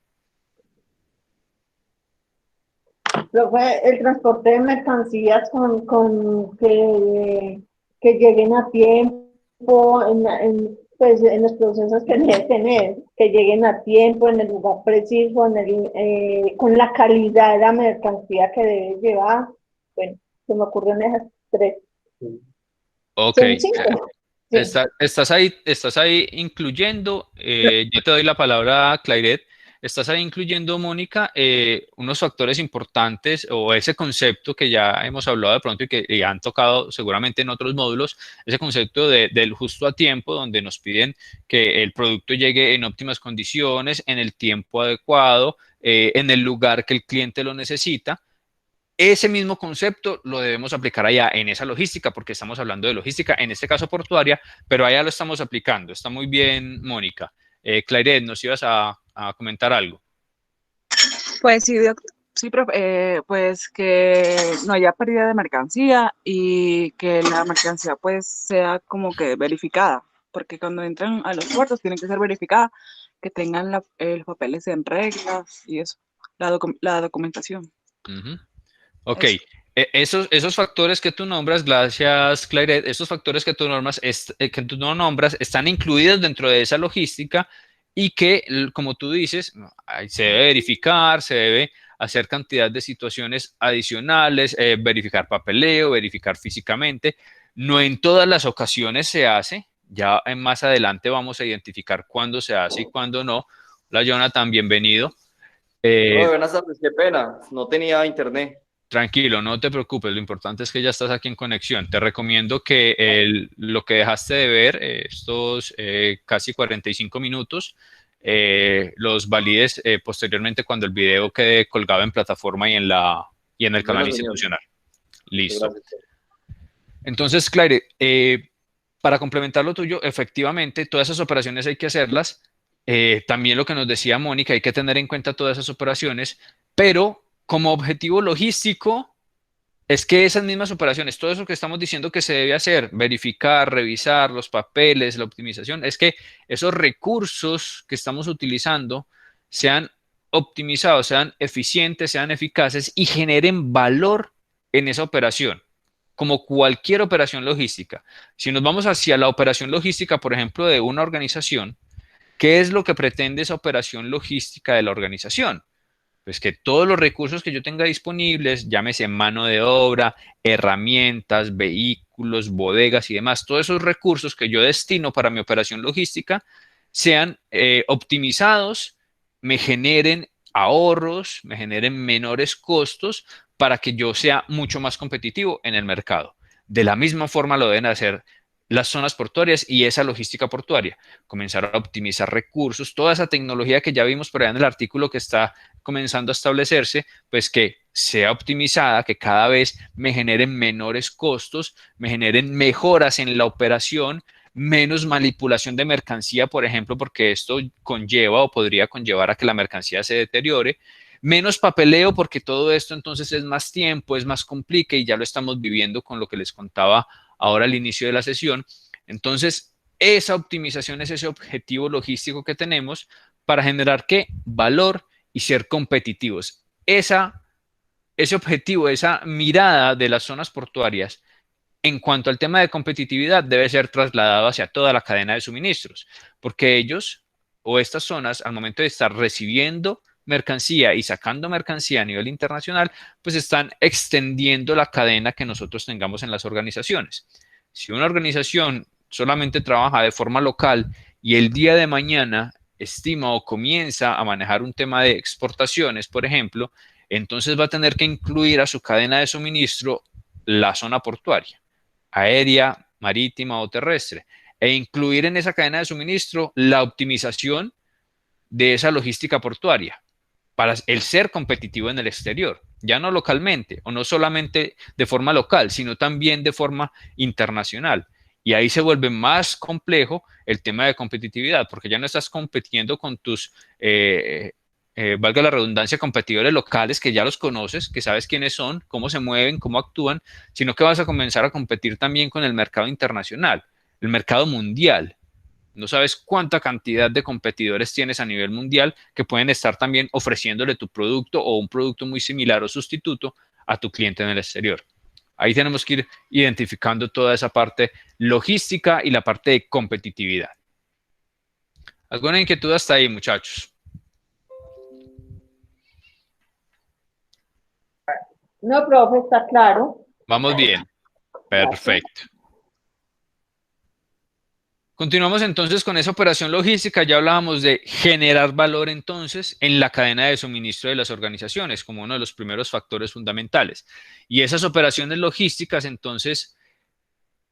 [SPEAKER 3] Profe, el transporte de mercancías que lleguen a tiempo, pues, en los procesos que debe tener, que lleguen a tiempo, en el lugar preciso, con la calidad de la mercancía que debe llevar. Bueno, se me ocurren esas tres.
[SPEAKER 2] Ok,
[SPEAKER 3] Son cinco. Sí.
[SPEAKER 2] estás ahí incluyendo, yo te doy la palabra, Clairet, estás ahí incluyendo, Mónica, unos factores importantes o ese concepto que ya hemos hablado de pronto y que y han tocado seguramente en otros módulos, ese concepto del justo a tiempo, donde nos piden que el producto llegue en óptimas condiciones, en el tiempo adecuado, en el lugar que el cliente lo necesita. Ese mismo concepto lo debemos aplicar allá en esa logística, porque estamos hablando de logística, en este caso portuaria, pero allá lo estamos aplicando. Está muy bien, Mónica. Clairet, ¿nos ibas a comentar algo?
[SPEAKER 4] Pues sí, sí, profe, pues que no haya pérdida de mercancía y que la mercancía pues sea como que verificada, porque cuando entran a los puertos tienen que ser verificada, que tengan los papeles en reglas y eso, la documentación.
[SPEAKER 2] Uh-huh. Ok,
[SPEAKER 4] Eso.
[SPEAKER 2] esos factores que tú nombras, gracias Clairet, esos factores que tú, que tú no nombras están incluidos dentro de esa logística y que, como tú dices, no, se debe verificar, se debe hacer cantidad de situaciones adicionales, verificar papeleo, verificar físicamente. No en todas las ocasiones se hace, ya más adelante vamos a identificar cuándo se hace y cuándo no. Hola Jonathan, bienvenido.
[SPEAKER 5] Hola,
[SPEAKER 2] Eh,
[SPEAKER 5] buenas tardes, qué pena, no tenía internet.
[SPEAKER 2] Tranquilo, no te preocupes, lo importante es que ya estás aquí en conexión. Te recomiendo que lo que dejaste de ver, estos casi 45 minutos, los valides posteriormente cuando el video quede colgado en plataforma y en el canal
[SPEAKER 5] Bueno, señor,
[SPEAKER 2] institucional.
[SPEAKER 5] muchas
[SPEAKER 2] Listo.
[SPEAKER 5] gracias.
[SPEAKER 2] Entonces, Claire, para complementar lo tuyo, efectivamente, todas esas operaciones hay que hacerlas. También lo que nos decía Mónica, hay que tener en cuenta todas esas operaciones, pero como objetivo logístico, es que esas mismas operaciones, todo eso que estamos diciendo que se debe hacer, verificar, revisar los papeles, la optimización, es que esos recursos que estamos utilizando sean optimizados, sean eficientes, sean eficaces y generen valor en esa operación, como cualquier operación logística. Si nos vamos hacia la operación logística, por ejemplo, de una organización, ¿qué es lo que pretende esa operación logística de la organización? Pues que todos los recursos que yo tenga disponibles, llámese mano de obra, herramientas, vehículos, bodegas y demás, todos esos recursos que yo destino para mi operación logística sean optimizados, me generen ahorros, me generen menores costos para que yo sea mucho más competitivo en el mercado. De la misma forma lo deben hacer las zonas portuarias y esa logística portuaria. Comenzar a optimizar recursos, toda esa tecnología que ya vimos por allá en el artículo que está comenzando a establecerse, pues que sea optimizada, que cada vez me generen menores costos, me generen mejoras en la operación, menos manipulación de mercancía, por ejemplo, porque esto conlleva o podría conllevar a que la mercancía se deteriore, menos papeleo porque todo esto entonces es más tiempo, es más complica y ya lo estamos viviendo con lo que les contaba ahora al inicio de la sesión. Entonces, esa optimización es ese objetivo logístico que tenemos para generar ¿qué? Valor y ser competitivos. Ese objetivo, esa mirada de las zonas portuarias en cuanto al tema de competitividad debe ser trasladado hacia toda la cadena de suministros, porque ellos o estas zonas al momento de estar recibiendo mercancía y sacando mercancía a nivel internacional, pues están extendiendo la cadena que nosotros tengamos en las organizaciones. Si una organización solamente trabaja de forma local y el día de mañana estima o comienza a manejar un tema de exportaciones, por ejemplo, entonces va a tener que incluir a su cadena de suministro la zona portuaria, aérea, marítima o terrestre, e incluir en esa cadena de suministro la optimización de esa logística portuaria para el ser competitivo en el exterior, ya no localmente o no solamente de forma local, sino también de forma internacional. Y ahí se vuelve más complejo el tema de competitividad, porque ya no estás compitiendo con tus, valga la redundancia, competidores locales que ya los conoces, que sabes quiénes son, cómo se mueven, cómo actúan, sino que vas a comenzar a competir también con el mercado internacional, el mercado mundial. No sabes cuánta cantidad de competidores tienes a nivel mundial que pueden estar también ofreciéndole tu producto o un producto muy similar o sustituto a tu cliente en el exterior. Ahí tenemos que ir identificando toda esa parte logística y la parte de competitividad. ¿Alguna inquietud hasta ahí, muchachos?
[SPEAKER 3] No, profe, está claro.
[SPEAKER 2] Vamos bien. Perfecto. Continuamos entonces con esa operación logística. Ya hablábamos de generar valor entonces en la cadena de suministro de las organizaciones como uno de los primeros factores fundamentales. Y esas operaciones logísticas entonces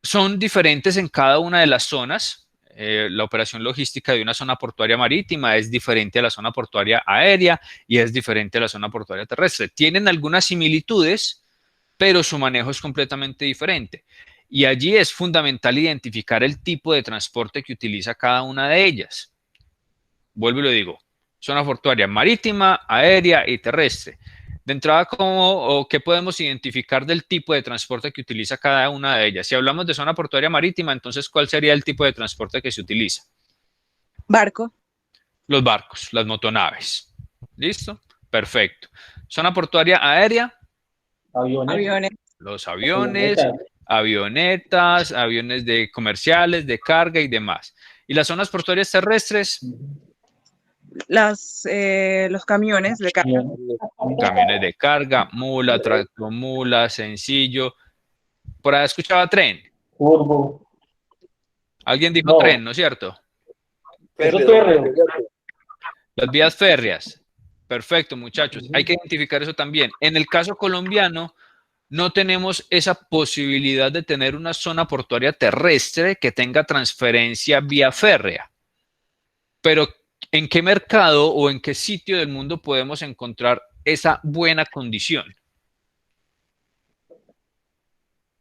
[SPEAKER 2] son diferentes en cada una de las zonas. La operación logística de una zona portuaria marítima es diferente a la zona portuaria aérea y es diferente a la zona portuaria terrestre. Tienen algunas similitudes, pero su manejo es completamente diferente. Y allí es fundamental identificar el tipo de transporte que utiliza cada una de ellas. Vuelvo y lo digo, zona portuaria marítima, aérea y terrestre. De entrada, ¿qué podemos identificar del tipo de transporte que utiliza cada una de ellas? Si hablamos de zona portuaria marítima, entonces, ¿cuál sería el tipo de transporte que se utiliza?
[SPEAKER 4] Barco.
[SPEAKER 2] Los barcos, las motonaves. ¿Listo? Perfecto. Zona portuaria aérea.
[SPEAKER 4] Aviones.
[SPEAKER 2] Los aviones, avionetas, aviones de comerciales, de carga y demás. ¿Y las zonas portuarias terrestres?
[SPEAKER 4] Los camiones de carga.
[SPEAKER 2] Camiones de carga, mula, tractomula, sencillo. Por ahí escuchaba tren.
[SPEAKER 1] Turbo.
[SPEAKER 2] Alguien dijo
[SPEAKER 1] No.
[SPEAKER 2] tren, ¿no es cierto?
[SPEAKER 1] Eso férreo.
[SPEAKER 2] Las vías férreas. Perfecto, muchachos. Hay que identificar eso también. En el caso colombiano, no tenemos esa posibilidad de tener una zona portuaria terrestre que tenga transferencia vía férrea. Pero, ¿en qué mercado o en qué sitio del mundo podemos encontrar esa buena condición?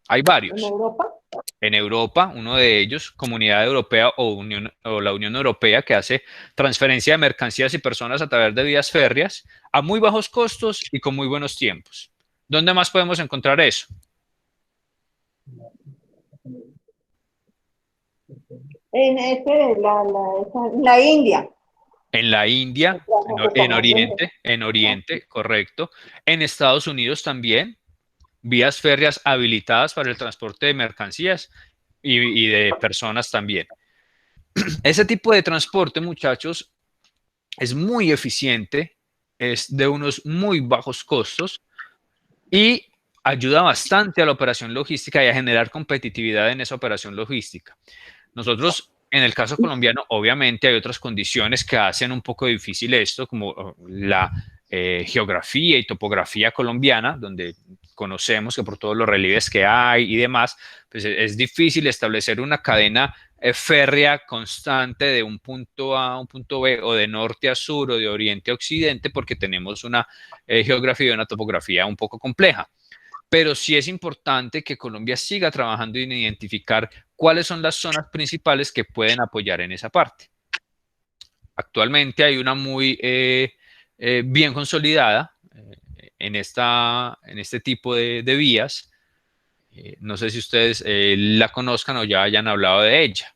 [SPEAKER 2] Hay varios.
[SPEAKER 3] ¿En Europa?
[SPEAKER 2] En Europa, uno de ellos, Comunidad Europea o la Unión Europea, que hace transferencia de mercancías y personas a través de vías férreas a muy bajos costos y con muy buenos tiempos. ¿Dónde más podemos encontrar eso?
[SPEAKER 3] En la India.
[SPEAKER 2] En la India, en Oriente, correcto. En Estados Unidos también, vías férreas habilitadas para el transporte de mercancías y de personas también. Ese tipo de transporte, muchachos, es muy eficiente, es de unos muy bajos costos y ayuda bastante a la operación logística y a generar competitividad en esa operación logística. Nosotros, en el caso colombiano, obviamente hay otras condiciones que hacen un poco difícil esto, como la geografía y topografía colombiana, donde conocemos que por todos los relieves que hay y demás, pues es difícil establecer una cadena férrea constante de un punto A a un punto B o de norte a sur o de oriente a occidente porque tenemos una geografía y una topografía un poco compleja. Pero sí es importante que Colombia siga trabajando en identificar cuáles son las zonas principales que pueden apoyar en esa parte. Actualmente hay una muy bien consolidada en este tipo de vías. No sé si ustedes la conozcan o ya hayan hablado de ella.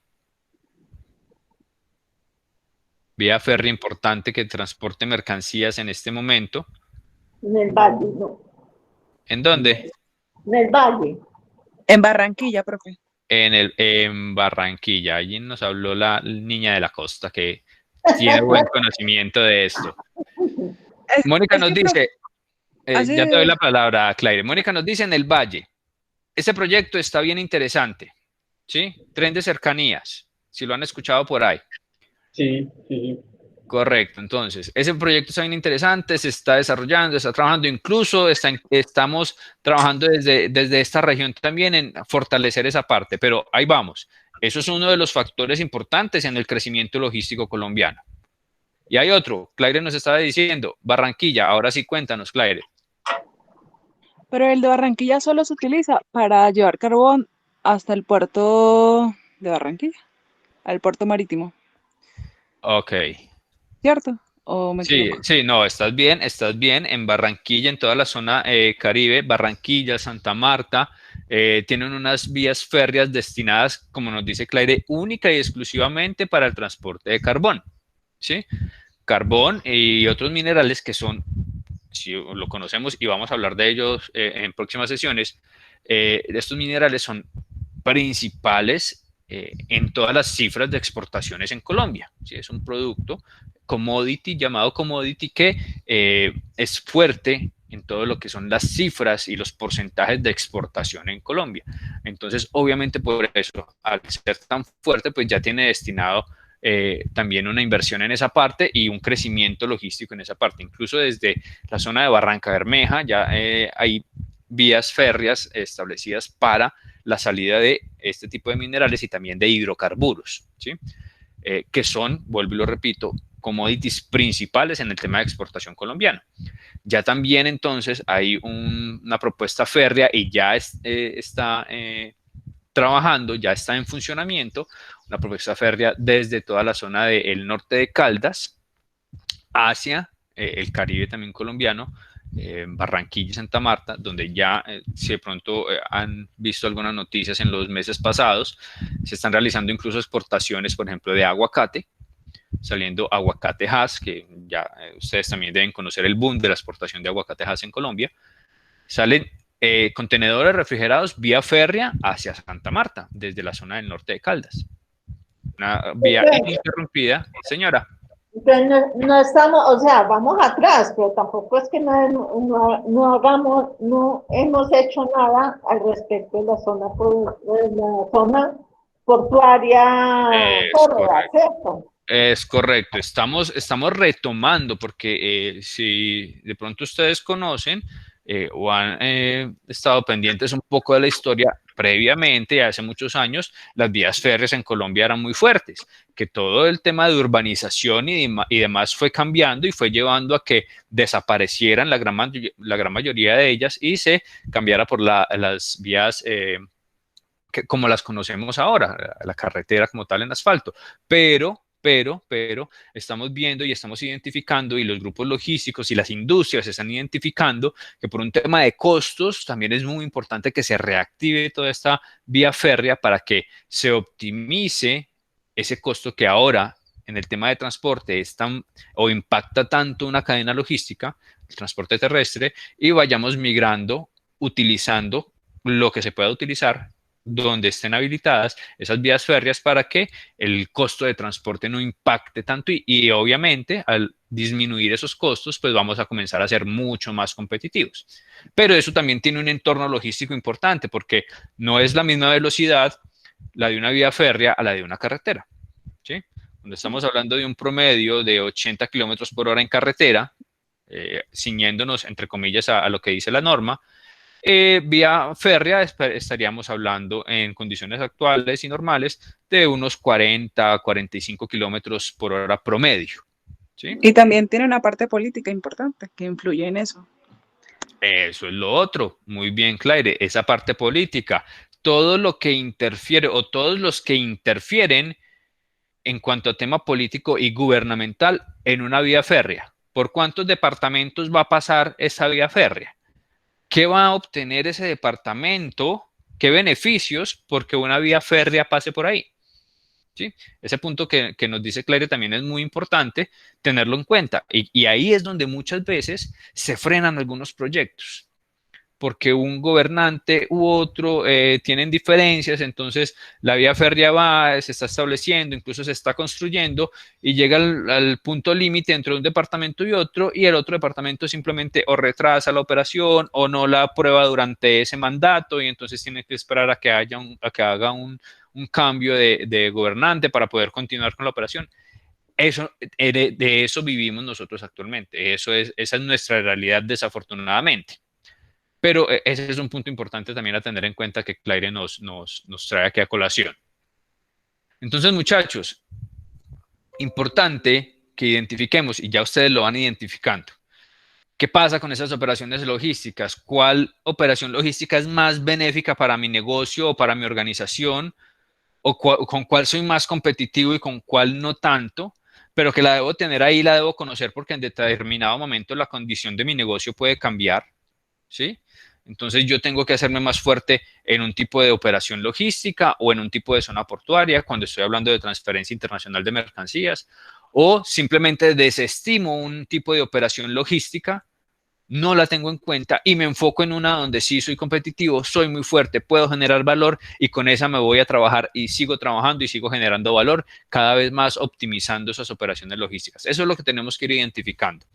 [SPEAKER 2] Vía férrea importante que transporte mercancías en este momento.
[SPEAKER 3] En el Valle, no.
[SPEAKER 2] ¿En dónde?
[SPEAKER 3] En el Valle.
[SPEAKER 4] En Barranquilla, profe.
[SPEAKER 2] En Barranquilla. Allí nos habló la niña de la costa que tiene buen conocimiento de esto. Mónica nos dice, ya te doy la palabra, Claire. Mónica nos dice en el Valle, este proyecto está bien interesante, ¿sí? Tren de cercanías, si lo han escuchado por ahí.
[SPEAKER 1] Sí, sí, sí.
[SPEAKER 2] Correcto, entonces, ese proyecto está bien interesante, se está desarrollando, está trabajando, incluso estamos trabajando desde esta región también en fortalecer esa parte, pero ahí vamos. Eso es uno de los factores importantes en el crecimiento logístico colombiano. Y hay otro, Claire nos estaba diciendo, Barranquilla, ahora sí cuéntanos, Claire.
[SPEAKER 4] Pero el de Barranquilla solo se utiliza para llevar carbón hasta el puerto de Barranquilla, al puerto marítimo,
[SPEAKER 2] Ok.
[SPEAKER 4] ¿cierto? ¿O me
[SPEAKER 2] Sí,
[SPEAKER 4] equivoco?
[SPEAKER 2] sí, no, estás bien, en Barranquilla, en toda la zona Caribe, Barranquilla, Santa Marta, tienen unas vías férreas destinadas, como nos dice Claire, única y exclusivamente para el transporte de carbón, ¿sí? Carbón y otros minerales que son, si lo conocemos y vamos a hablar de ellos en próximas sesiones, estos minerales son principales en todas las cifras de exportaciones en Colombia, ¿sí? Es un producto commodity, llamado commodity, que es fuerte en todo lo que son las cifras y los porcentajes de exportación en Colombia. Entonces, obviamente por eso, al ser tan fuerte, pues ya tiene destinado también una inversión en esa parte y un crecimiento logístico en esa parte. Incluso desde la zona de Barranca Bermeja ya hay vías férreas establecidas para la salida de este tipo de minerales y también de hidrocarburos, ¿sí? Que son, vuelvo y lo repito, commodities principales en el tema de exportación colombiana. Ya también entonces hay una propuesta férrea y ya está trabajando, ya está en funcionamiento, una propuesta férrea desde toda la zona del norte de Caldas hacia el Caribe también colombiano, Barranquilla y Santa Marta, donde ya, si de pronto han visto algunas noticias en los meses pasados, se están realizando incluso exportaciones, por ejemplo, de aguacate, saliendo aguacate Hass, que ya ustedes también deben conocer el boom de la exportación de aguacate Hass en Colombia. Salen contenedores refrigerados vía férrea hacia Santa Marta, desde la zona del norte de Caldas. Una vía ininterrumpida, señora.
[SPEAKER 3] Entonces no estamos, o sea, vamos atrás, pero tampoco es que no hemos hecho nada al respecto de la zona portuaria córdoba, ¿cierto?
[SPEAKER 2] Es correcto, estamos retomando porque si de pronto ustedes conocen o han estado pendientes un poco de la historia, previamente, hace muchos años, las vías férreas en Colombia eran muy fuertes, que todo el tema de urbanización y demás fue cambiando y fue llevando a que desaparecieran la gran mayoría de ellas y se cambiara por las vías como las conocemos ahora, la carretera como tal en asfalto, pero estamos viendo y estamos identificando y los grupos logísticos y las industrias están identificando que por un tema de costos también es muy importante que se reactive toda esta vía férrea para que se optimice ese costo que ahora en el tema de transporte es tan o impacta tanto una cadena logística, el transporte terrestre, y vayamos migrando, utilizando lo que se pueda utilizar donde estén habilitadas esas vías férreas para que el costo de transporte no impacte tanto y obviamente al disminuir esos costos pues vamos a comenzar a ser mucho más competitivos. Pero eso también tiene un entorno logístico importante porque no es la misma velocidad la de una vía férrea a la de una carretera, ¿sí? Cuando estamos hablando de un promedio de 80 kilómetros por hora en carretera, ciñéndonos entre comillas a lo que dice la norma, vía férrea estaríamos hablando en condiciones actuales y normales de unos 40 a 45 kilómetros por hora promedio, ¿sí?
[SPEAKER 4] Y también tiene una parte política importante que influye en eso.
[SPEAKER 2] Eso es lo otro, muy bien, Claire, esa parte política, todo lo que interfiere o todos los que interfieren en cuanto a tema político y gubernamental en una vía férrea. ¿Por cuántos departamentos va a pasar esa vía férrea? ¿Qué va a obtener ese departamento? ¿Qué beneficios porque una vía férrea pase por ahí? ¿Sí? Ese punto que nos dice Claire también es muy importante tenerlo en cuenta. Y ahí es donde muchas veces se frenan algunos proyectos, porque un gobernante u otro tienen diferencias, entonces la vía férrea se está estableciendo, incluso se está construyendo y llega al punto límite entre un departamento y el otro departamento simplemente o retrasa la operación o no la aprueba durante ese mandato y entonces tiene que esperar a que haga un cambio de gobernante para poder continuar con la operación. de eso vivimos nosotros actualmente. Esa es nuestra realidad, desafortunadamente. Pero ese es un punto importante también a tener en cuenta que Claire nos trae aquí a colación. Entonces, muchachos, importante que identifiquemos, y ya ustedes lo van identificando, ¿qué pasa con esas operaciones logísticas? ¿Cuál operación logística es más benéfica para mi negocio o para mi organización? ¿O con cuál soy más competitivo y con cuál no tanto? Pero que la debo tener ahí, la debo conocer porque en determinado momento la condición de mi negocio puede cambiar, ¿sí? Entonces yo tengo que hacerme más fuerte en un tipo de operación logística o en un tipo de zona portuaria cuando estoy hablando de transferencia internacional de mercancías, o simplemente desestimo un tipo de operación logística, no la tengo en cuenta y me enfoco en una donde sí soy competitivo, soy muy fuerte, puedo generar valor y con esa me voy a trabajar y sigo trabajando y sigo generando valor, cada vez más optimizando esas operaciones logísticas. Eso es lo que tenemos que ir identificando.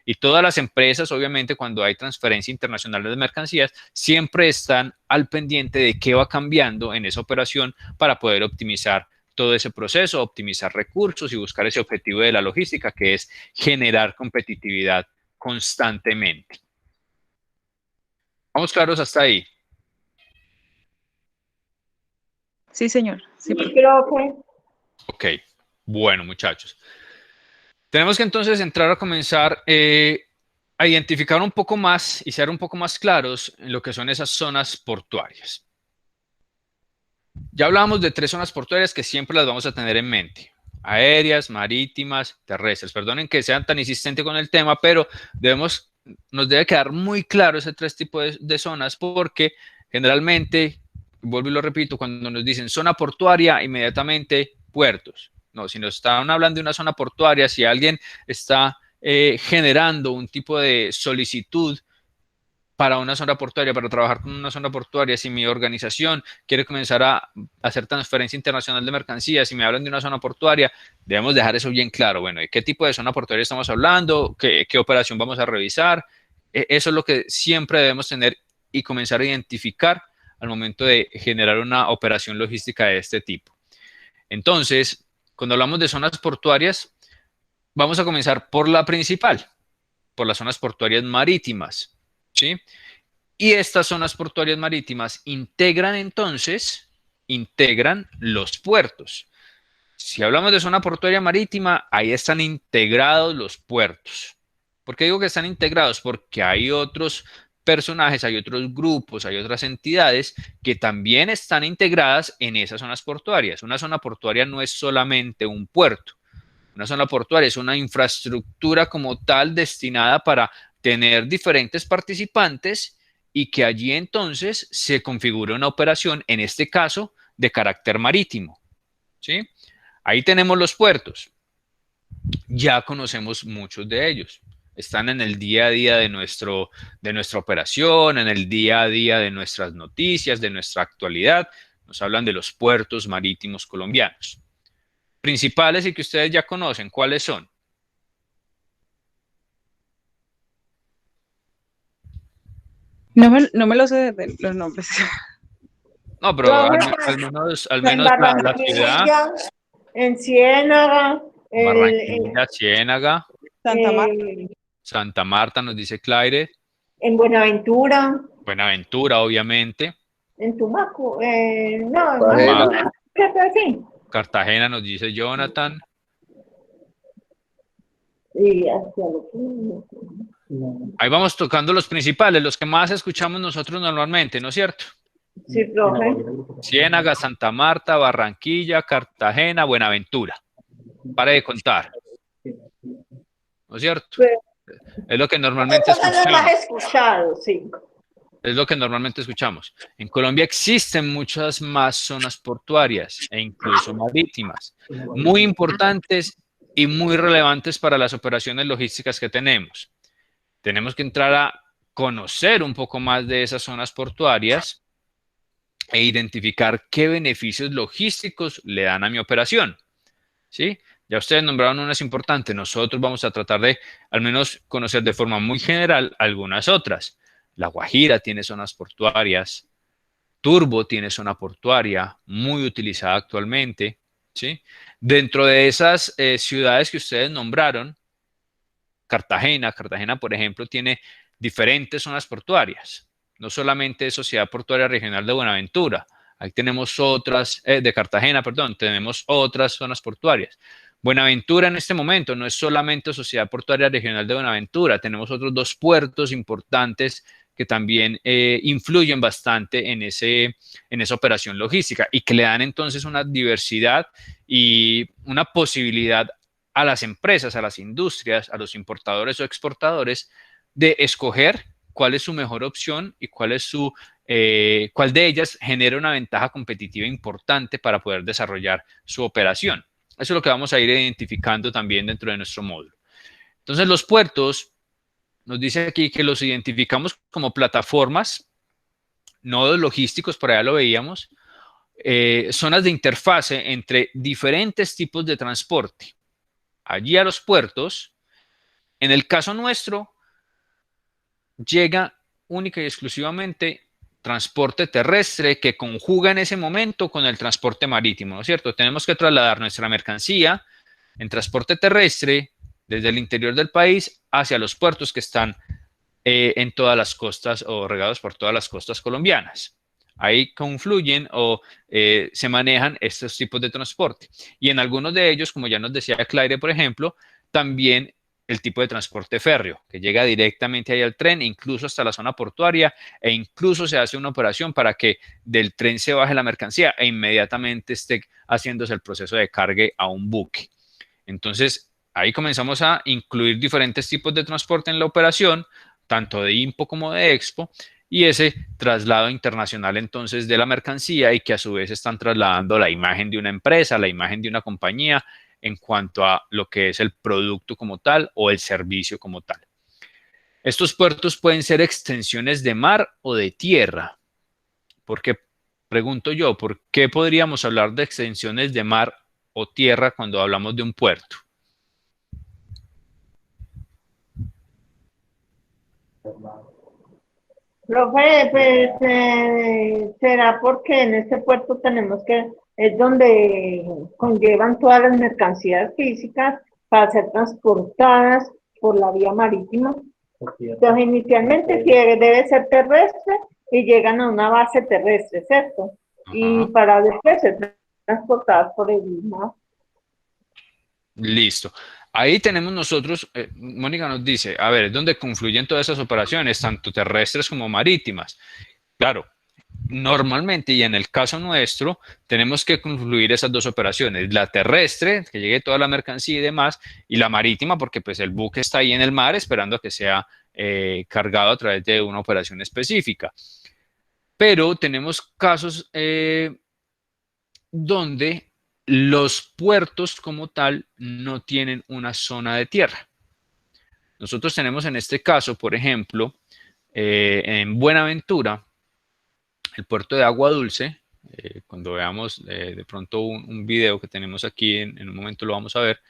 [SPEAKER 2] Y todas las empresas, obviamente, cuando hay transferencia internacional de mercancías, siempre están al pendiente de qué va cambiando en esa operación para poder optimizar todo ese proceso, optimizar recursos y buscar ese objetivo de la logística, que es generar competitividad constantemente. ¿Vamos claros hasta ahí?
[SPEAKER 4] Sí, señor. Sí,
[SPEAKER 3] Sí, profe.
[SPEAKER 2] Ok, bueno, muchachos. Tenemos que entonces entrar a comenzar a identificar un poco más y ser un poco más claros en lo que son esas zonas portuarias. Ya hablábamos de 3 zonas portuarias que siempre las vamos a tener en mente: aéreas, marítimas, terrestres. Perdonen que sean tan insistente con el tema, pero nos debe quedar muy claro ese 3 tipos de zonas, porque generalmente, vuelvo y lo repito, cuando nos dicen zona portuaria, inmediatamente puertos. No, si nos están hablando de una zona portuaria, si alguien está generando un tipo de solicitud para una zona portuaria, para trabajar con una zona portuaria, si mi organización quiere comenzar a hacer transferencia internacional de mercancías, si me hablan de una zona portuaria, debemos dejar eso bien claro. Bueno, ¿de qué tipo de zona portuaria estamos hablando? ¿Qué operación vamos a revisar? Eso es lo que siempre debemos tener y comenzar a identificar al momento de generar una operación logística de este tipo. Entonces, cuando hablamos de zonas portuarias, vamos a comenzar por la principal, por las zonas portuarias marítimas, ¿sí? Y estas zonas portuarias marítimas integran los puertos. Si hablamos de zona portuaria marítima, ahí están integrados los puertos. ¿Por qué digo que están integrados? Porque hay otros personajes, hay otros grupos, hay otras entidades que también están integradas en esas zonas portuarias. Una zona portuaria no es solamente un puerto. Una zona portuaria es una infraestructura como tal destinada para tener diferentes participantes y que allí entonces se configure una operación, en este caso, de carácter marítimo, ¿sí? Ahí tenemos los puertos. Ya conocemos muchos de ellos. Están en el día a día de nuestra operación, en el día a día de nuestras noticias, de nuestra actualidad. Nos hablan de los puertos marítimos colombianos. Principales y que ustedes ya conocen, ¿cuáles son?
[SPEAKER 4] no me lo sé de los nombres.
[SPEAKER 2] No, pero al
[SPEAKER 3] En
[SPEAKER 2] menos la ciudad,
[SPEAKER 3] Barranquilla, en Ciénaga,
[SPEAKER 2] Barranquilla, Ciénaga,
[SPEAKER 4] Santa Marta.
[SPEAKER 2] Santa Marta, nos dice Claire,
[SPEAKER 3] en Buenaventura,
[SPEAKER 2] Buenaventura, obviamente,
[SPEAKER 3] en Tumaco, no, en
[SPEAKER 5] Cartagena.
[SPEAKER 3] Tumaco, ¿qué tal así?
[SPEAKER 2] Cartagena, nos dice Jonathan.
[SPEAKER 3] Y hacia lo
[SPEAKER 2] Ahí vamos tocando los principales, los que más escuchamos nosotros normalmente, ¿no es cierto?
[SPEAKER 3] sí, profe.
[SPEAKER 2] Ciénaga, Santa Marta, Barranquilla, Cartagena, Buenaventura. Pare de contar, ¿no es cierto?
[SPEAKER 3] Pues,
[SPEAKER 2] Es lo que normalmente
[SPEAKER 3] eso no lo
[SPEAKER 2] escuchamos.
[SPEAKER 3] has escuchado, sí.
[SPEAKER 2] Es lo que normalmente escuchamos. En Colombia existen muchas más zonas portuarias e incluso marítimas, muy importantes y muy relevantes para las operaciones logísticas que tenemos. Tenemos que entrar a conocer un poco más de esas zonas portuarias e identificar qué beneficios logísticos le dan a mi operación, ¿sí? Ya ustedes nombraron unas importantes. Nosotros vamos a tratar de al menos conocer de forma muy general algunas otras. La Guajira tiene zonas portuarias. Turbo tiene zona portuaria muy utilizada actualmente. ¿sí? Dentro de esas ciudades que ustedes nombraron, Cartagena, por ejemplo, tiene diferentes zonas portuarias. No solamente es Sociedad Portuaria Regional de Buenaventura, ahí tenemos otras, de Cartagena, perdón, tenemos otras zonas portuarias. Buenaventura en este momento no es solamente Sociedad Portuaria Regional de Buenaventura, tenemos otros dos puertos importantes que también influyen bastante en esa operación logística y que le dan entonces una diversidad y una posibilidad a las empresas, a las industrias, a los importadores o exportadores de escoger cuál es su mejor opción y cuál de ellas genera una ventaja competitiva importante para poder desarrollar su operación. Eso es lo que vamos a ir identificando también dentro de nuestro módulo. Entonces, los puertos, nos dice aquí que los identificamos como plataformas, nodos logísticos, por allá lo veíamos, zonas de interfase entre diferentes tipos de transporte. Allí a los puertos, en el caso nuestro, llega única y exclusivamente transporte terrestre que conjuga en ese momento con el transporte marítimo, ¿no es cierto? Tenemos que trasladar nuestra mercancía en transporte terrestre desde el interior del país hacia los puertos que están en todas las costas o regados por todas las costas colombianas. Ahí confluyen o se manejan estos tipos de transporte. Y en algunos de ellos, como ya nos decía Claire, por ejemplo, también el tipo de transporte férreo, que llega directamente ahí al tren, incluso hasta la zona portuaria, e incluso se hace una operación para que del tren se baje la mercancía e inmediatamente esté haciéndose el proceso de cargue a un buque. Entonces, ahí comenzamos a incluir diferentes tipos de transporte en la operación, tanto de IMPO como de EXPO, y ese traslado internacional entonces de la mercancía y que a su vez están trasladando la imagen de una empresa, la imagen de una compañía en cuanto a lo que es el producto como tal o el servicio como tal. Estos puertos pueden ser extensiones de mar o de tierra, porque pregunto yo, ¿por qué podríamos hablar de extensiones de mar o tierra cuando hablamos de un puerto?
[SPEAKER 3] Profe, pues será porque en este puerto es donde conllevan todas las mercancías físicas para ser transportadas por la vía marítima. Entonces, inicialmente sí debe ser terrestre y llegan a una base terrestre, ¿cierto? Y
[SPEAKER 2] Ajá.
[SPEAKER 3] para después ser transportadas por el mar.
[SPEAKER 2] Listo. Ahí tenemos nosotros, Mónica nos dice, a ver, es donde confluyen todas esas operaciones, tanto terrestres como marítimas. Claro, normalmente y en el caso nuestro, tenemos que confluir esas dos operaciones, la terrestre, que llegue toda la mercancía y demás, y la marítima, porque pues el buque está ahí en el mar esperando a que sea cargado a través de una operación específica. Pero tenemos casos donde los puertos como tal no tienen una zona de tierra. Nosotros tenemos en este caso, por ejemplo, en Buenaventura, el puerto de Agua Dulce, cuando veamos de pronto un video que tenemos aquí, en un momento lo vamos a ver,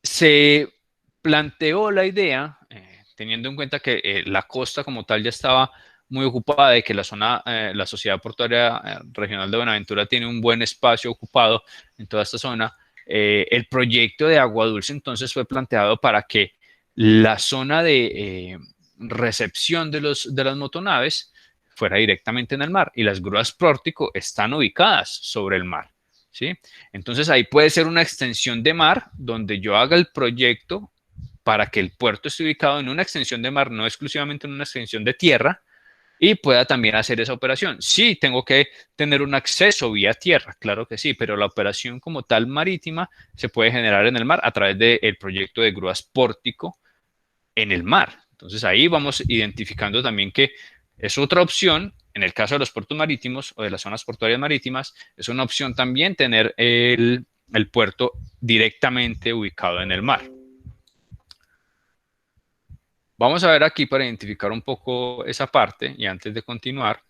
[SPEAKER 2] se planteó la idea, teniendo en cuenta que la costa como tal ya estaba muy ocupada y que la Sociedad Portuaria Regional de Buenaventura tiene un buen espacio ocupado en toda esta zona, el proyecto de Agua Dulce entonces fue planteado para que la zona de recepción de las motonaves fuera directamente en el mar y las grúas pórtico están ubicadas sobre el mar. ¿Sí? Entonces ahí puede ser una extensión de mar donde yo haga el proyecto para que el puerto esté ubicado en una extensión de mar, no exclusivamente en una extensión de tierra, y pueda también hacer esa operación. Sí, tengo que tener un acceso vía tierra, claro que sí, pero la operación como tal marítima se puede generar en el mar a través del proyecto de grúas pórtico en el mar. Entonces ahí vamos identificando también que es otra opción, en el caso de los puertos marítimos o de las zonas portuarias marítimas, es una opción también tener el puerto directamente ubicado en el mar. Vamos a ver aquí para identificar un poco esa parte y antes de continuar.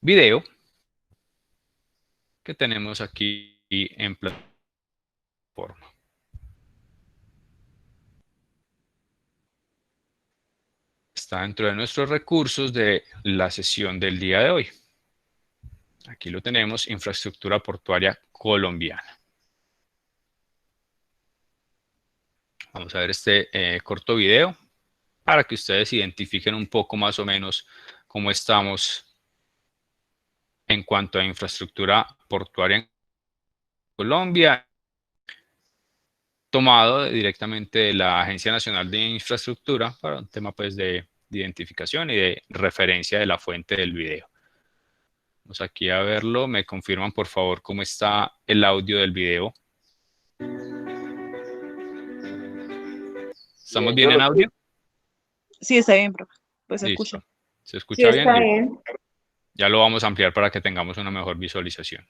[SPEAKER 2] Video que tenemos aquí en plataforma. está dentro de nuestros recursos de la sesión del día de hoy. Aquí lo tenemos, infraestructura portuaria colombiana. Vamos a ver este corto video para que ustedes identifiquen un poco más o menos cómo estamos en cuanto a infraestructura portuaria en Colombia, tomado directamente de la Agencia Nacional de Infraestructura para un tema pues de identificación y de referencia de la fuente del video. Vamos aquí a verlo. Me confirman por favor cómo está el audio del video. ¿Estamos bien en audio?
[SPEAKER 4] Sí, está bien, profe. Pues se
[SPEAKER 2] Listo.
[SPEAKER 4] escucha.
[SPEAKER 2] ¿Se
[SPEAKER 3] Sí,
[SPEAKER 2] escucha bien?
[SPEAKER 3] está bien.
[SPEAKER 2] Ya lo vamos a ampliar para que tengamos una mejor visualización.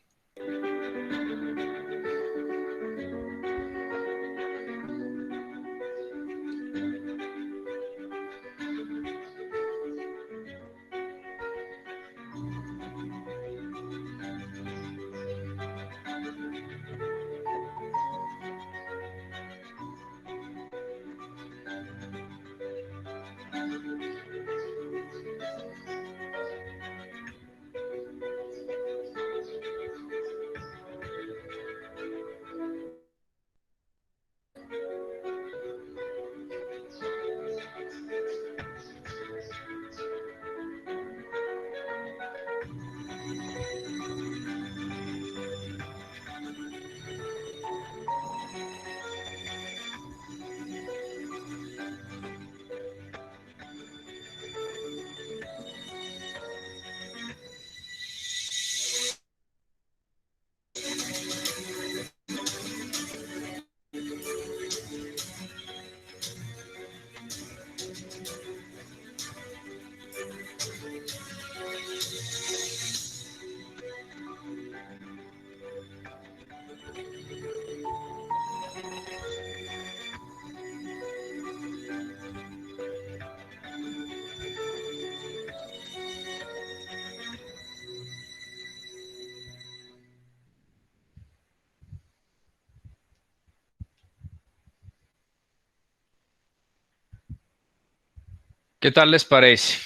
[SPEAKER 2] ¿Qué tal les parece?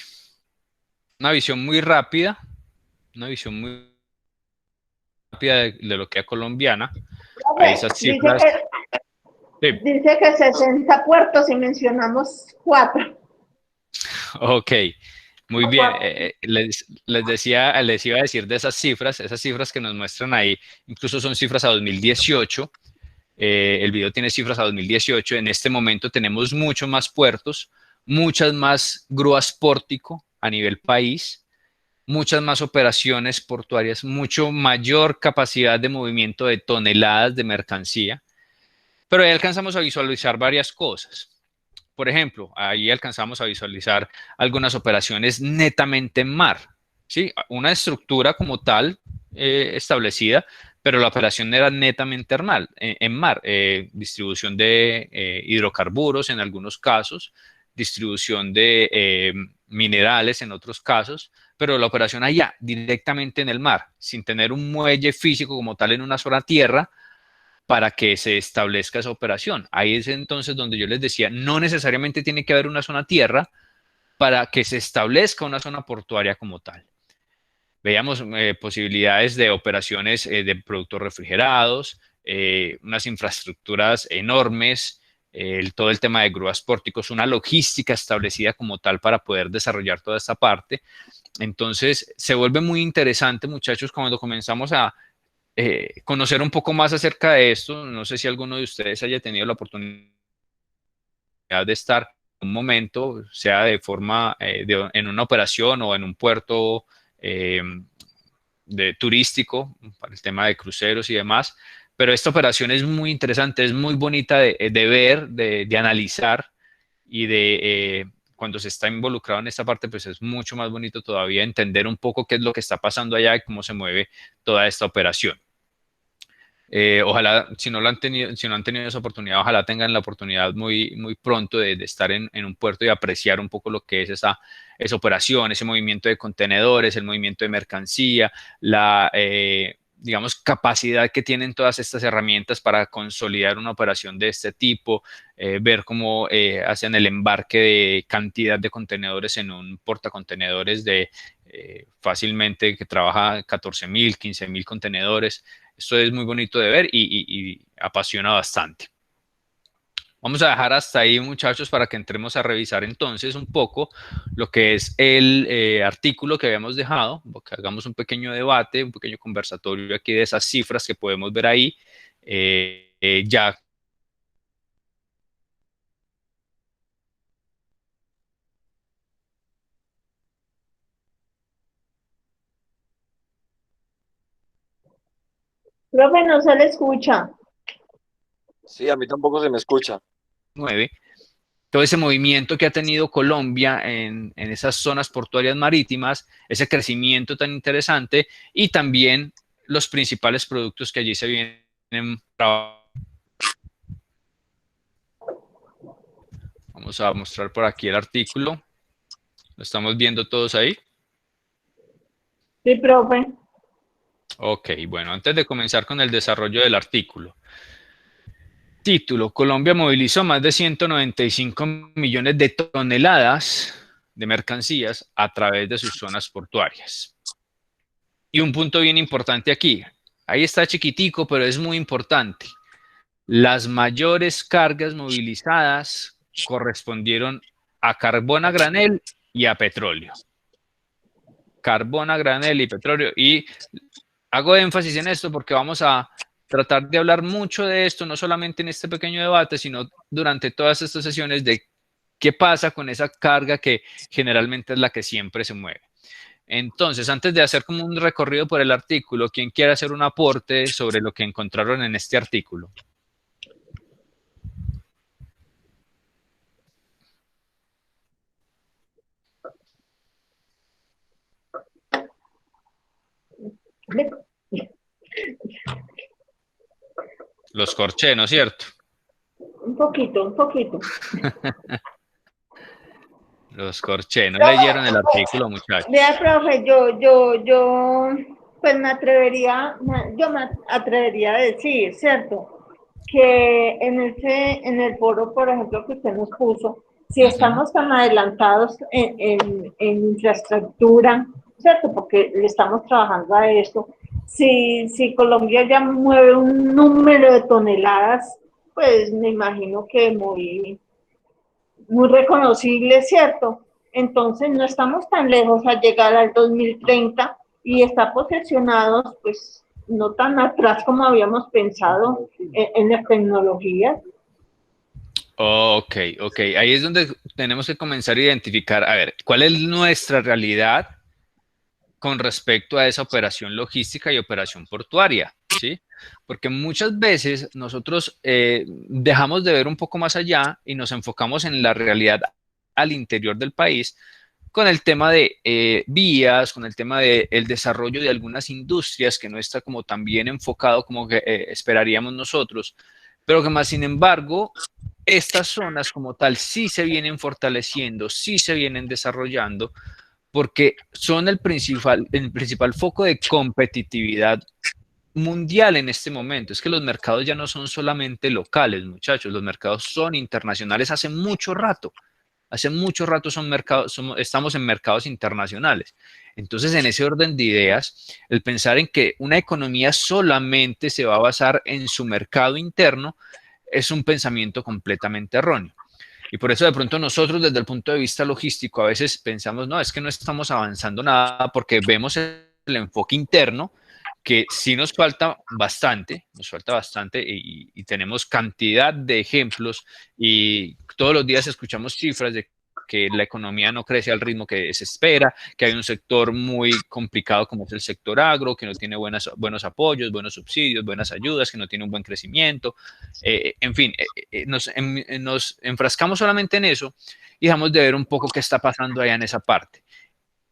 [SPEAKER 2] Una visión muy rápida de lo que es colombiana. Ahí esas cifras.
[SPEAKER 3] Dice que 60 puertos y mencionamos 4.
[SPEAKER 2] Ok, muy bien. Les iba a decir de esas cifras que nos muestran ahí, incluso son cifras a 2018. El video tiene cifras a 2018. En este momento tenemos muchos más puertos, muchas más grúas pórtico a nivel país, muchas más operaciones portuarias, mucho mayor capacidad de movimiento de toneladas de mercancía. Pero ahí alcanzamos a visualizar varias cosas. Por ejemplo, ahí alcanzamos a visualizar algunas operaciones netamente en mar, ¿sí? Una estructura como tal establecida, pero la operación era netamente en mar. Distribución de hidrocarburos en algunos casos, distribución de minerales en otros casos, pero la operación allá, directamente en el mar, sin tener un muelle físico como tal en una sola tierra, para que se establezca esa operación. Ahí es entonces donde yo les decía, no necesariamente tiene que haber una zona tierra para que se establezca una zona portuaria como tal. Veíamos posibilidades de operaciones de productos refrigerados, unas infraestructuras enormes, todo el tema de grúas pórticos, una logística establecida como tal para poder desarrollar toda esta parte. Entonces, se vuelve muy interesante, muchachos, cuando comenzamos a conocer un poco más acerca de esto. No sé si alguno de ustedes haya tenido la oportunidad de estar un momento, sea de forma en una operación o en un puerto turístico, para el tema de cruceros y demás. Pero esta operación es muy interesante, es muy bonita de ver, de analizar, y cuando se está involucrado en esta parte, pues es mucho más bonito todavía entender un poco qué es lo que está pasando allá y cómo se mueve toda esta operación. Ojalá, si no han tenido esa oportunidad, ojalá tengan la oportunidad muy, muy pronto de estar en un puerto y apreciar un poco lo que es esa operación, ese movimiento de contenedores, el movimiento de mercancía, digamos, capacidad que tienen todas estas herramientas para consolidar una operación de este tipo, ver cómo hacen el embarque de cantidad de contenedores en un portacontenedores de fácilmente que trabaja 14.000, 15.000 contenedores. Esto es muy bonito de ver y apasiona bastante. Vamos a dejar hasta ahí, muchachos, para que entremos a revisar entonces un poco lo que es el artículo que habíamos dejado, que hagamos un pequeño debate, un pequeño conversatorio aquí de esas cifras que podemos ver ahí. Ya.
[SPEAKER 3] Profe, no se le escucha.
[SPEAKER 5] Sí, a mí tampoco se me escucha.
[SPEAKER 2] 9. Todo ese movimiento que ha tenido Colombia en esas zonas portuarias marítimas, ese crecimiento tan interesante y también los principales productos que allí se vienen. Vamos a mostrar por aquí el artículo. ¿Lo estamos viendo todos ahí?
[SPEAKER 3] Sí, profe.
[SPEAKER 2] Ok, bueno, antes de comenzar con el desarrollo del artículo. Título: Colombia movilizó más de 195 millones de toneladas de mercancías a través de sus zonas portuarias. Y un punto bien importante aquí, ahí está chiquitico, pero es muy importante. Las mayores cargas movilizadas correspondieron a carbón a granel y a petróleo. Carbón a granel y petróleo. Y hago énfasis en esto porque vamos a tratar de hablar mucho de esto, no solamente en este pequeño debate, sino durante todas estas sesiones de qué pasa con esa carga que generalmente es la que siempre se mueve. Entonces, antes de hacer como un recorrido por el artículo, ¿quién quiere hacer un aporte sobre lo que encontraron en este artículo? Los corché, ¿no es cierto?
[SPEAKER 3] Un poquito, un poquito.
[SPEAKER 2] Los corché, no leyeron el artículo, muchachos.
[SPEAKER 3] Vea, profe, pues me atrevería a decir, ¿cierto? Que en el foro, por ejemplo, que usted nos puso, si estamos tan adelantados en infraestructura, ¿cierto? Porque le estamos trabajando a esto. Si Colombia ya mueve un número de toneladas, pues me imagino que muy reconocible, ¿cierto? Entonces no estamos tan lejos a llegar al 2030 y está posicionados, pues, no tan atrás como habíamos pensado en las tecnologías.
[SPEAKER 2] Ok. Ahí es donde tenemos que comenzar a identificar, a ver, ¿cuál es nuestra realidad con respecto a esa operación logística y operación portuaria? ¿Sí? Porque muchas veces nosotros dejamos de ver un poco más allá y nos enfocamos en la realidad al interior del país con el tema de vías, con el tema del desarrollo de algunas industrias que no está como tan bien enfocado como que esperaríamos nosotros, pero que más sin embargo estas zonas como tal sí se vienen fortaleciendo, sí se vienen desarrollando porque son el principal foco de competitividad mundial en este momento. Es que los mercados ya no son solamente locales, muchachos, los mercados son internacionales hace mucho rato. Hace mucho rato estamos en mercados internacionales. Entonces, en ese orden de ideas, el pensar en que una economía solamente se va a basar en su mercado interno es un pensamiento completamente erróneo. Y por eso de pronto nosotros desde el punto de vista logístico a veces pensamos, no, es que no estamos avanzando nada porque vemos el enfoque interno que sí nos falta bastante y tenemos cantidad de ejemplos y todos los días escuchamos cifras de que la economía no crece al ritmo que se espera, que hay un sector muy complicado como es el sector agro, que no tiene buenos apoyos, buenos subsidios, buenas ayudas, que no tiene un buen crecimiento. En fin, nos enfrascamos solamente en eso y dejamos de ver un poco qué está pasando allá en esa parte.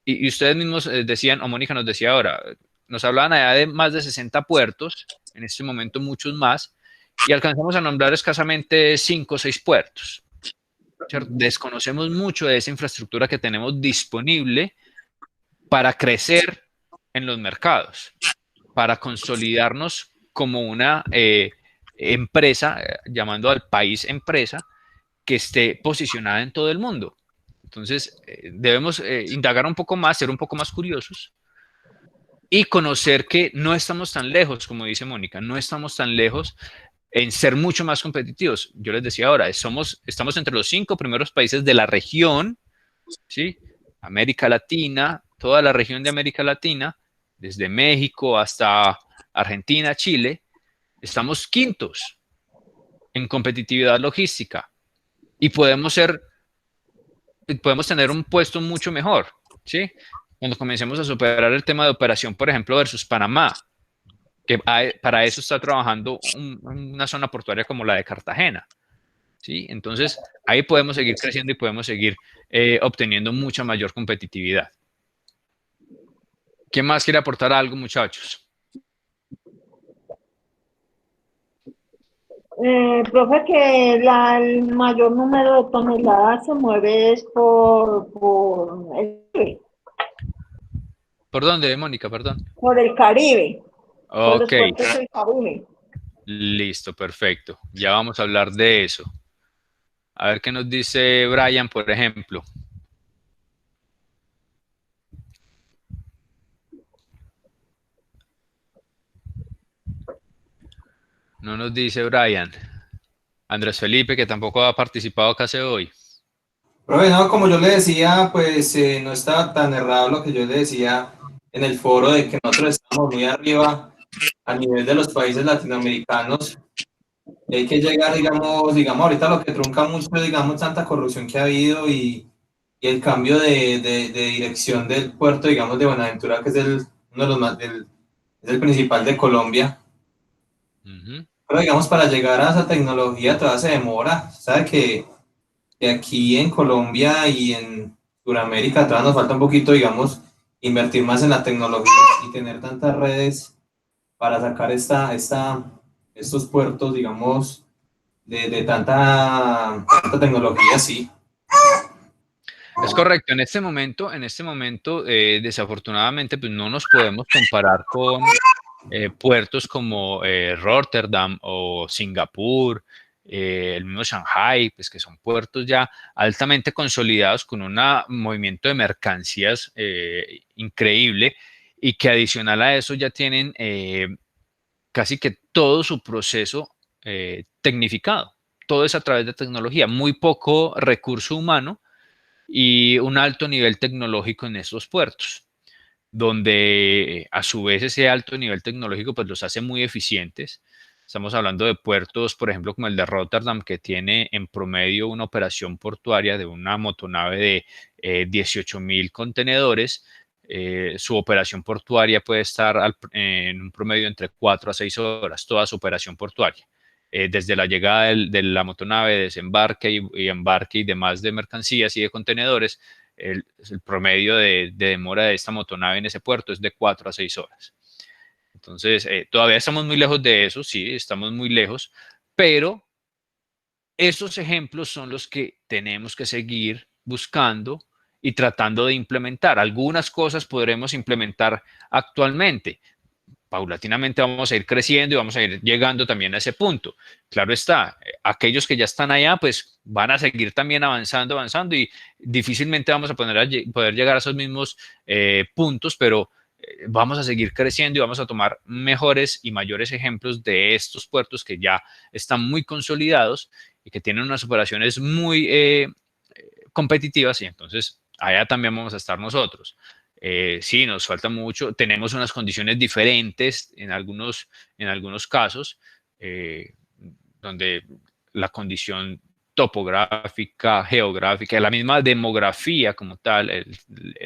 [SPEAKER 2] Y ustedes mismos decían, o Mónica nos decía ahora, nos hablaban allá de más de 60 puertos, en este momento muchos más, y alcanzamos a nombrar escasamente 5 o 6 puertos. ¿Cierto? Desconocemos mucho de esa infraestructura que tenemos disponible para crecer en los mercados. para consolidarnos como una empresa, llamando al país empresa, que esté posicionada en todo el mundo. Entonces, debemos indagar un poco más, ser un poco más curiosos y conocer que no estamos tan lejos, como dice Mónica, no estamos tan lejos en ser mucho más competitivos. Yo les decía ahora, estamos entre los 5 primeros países de la región, ¿sí? América Latina, toda la región de América Latina, desde México hasta Argentina, Chile, estamos quintos en competitividad logística y podemos tener un puesto mucho mejor, ¿sí? Cuando comencemos a superar el tema de operación, por ejemplo, versus Panamá, que para eso está trabajando una zona portuaria como la de Cartagena, ¿sí? Entonces, ahí podemos seguir creciendo y podemos seguir obteniendo mucha mayor competitividad. ¿Quién más quiere aportar algo, muchachos?
[SPEAKER 3] Profe, que el mayor número de toneladas se mueve es
[SPEAKER 2] ¿Por dónde, Mónica? Perdón.
[SPEAKER 3] por el Caribe, por los
[SPEAKER 2] Ok,
[SPEAKER 3] puertos del Caribe.
[SPEAKER 2] listo, perfecto. Ya vamos a hablar de eso. A ver qué nos dice Brian, por ejemplo. No nos dice Brian. Andrés Felipe, que tampoco ha participado casi hoy.
[SPEAKER 6] Profe, no, como yo le decía, pues no estaba tan errado lo que yo le decía en el foro de que nosotros estamos muy arriba a nivel de los países latinoamericanos. Hay que llegar, digamos, ahorita lo que trunca mucho, digamos, tanta corrupción que ha habido y el cambio de dirección del puerto, digamos, de Buenaventura, que es uno de los más, es el principal de Colombia. Pero, digamos, para llegar a esa tecnología todavía se demora. Sabe que aquí en Colombia y en Sudamérica todavía nos falta un poquito, digamos, invertir más en la tecnología y tener tantas redes para sacar estos puertos, digamos, de tanta tecnología, sí.
[SPEAKER 2] Es correcto, en este momento, desafortunadamente, pues no nos podemos comparar con puertos como Rotterdam o Singapur, el mismo Shanghai, pues que son puertos ya altamente consolidados con un movimiento de mercancías increíble y que adicional a eso ya tienen casi que todo su proceso tecnificado. Todo es a través de tecnología, muy poco recurso humano y un alto nivel tecnológico en estos puertos, donde a su vez ese alto nivel tecnológico pues los hace muy eficientes. Estamos hablando de puertos, por ejemplo, como el de Rotterdam, que tiene en promedio una operación portuaria de una motonave de 18.000 contenedores. Su operación portuaria puede estar en un promedio entre 4 a 6 horas, toda su operación portuaria. Desde la llegada de la motonave, desembarque y embarque y demás de mercancías y de contenedores, el promedio de demora de esta motonave en ese puerto es de 4 a 6 horas. Entonces, todavía estamos muy lejos de eso, sí, estamos muy lejos, pero estos ejemplos son los que tenemos que seguir buscando y tratando de implementar. Algunas cosas podremos implementar actualmente. Paulatinamente vamos a ir creciendo y vamos a ir llegando también a ese punto. Claro está, aquellos que ya están allá, pues van a seguir también avanzando y difícilmente vamos a poder llegar a esos mismos puntos, pero vamos a seguir creciendo y vamos a tomar mejores y mayores ejemplos de estos puertos que ya están muy consolidados y que tienen unas operaciones muy competitivas y entonces allá también vamos a estar nosotros. Sí, nos falta mucho, tenemos unas condiciones diferentes en algunos casos, donde la condición topográfica, geográfica, la misma demografía como tal,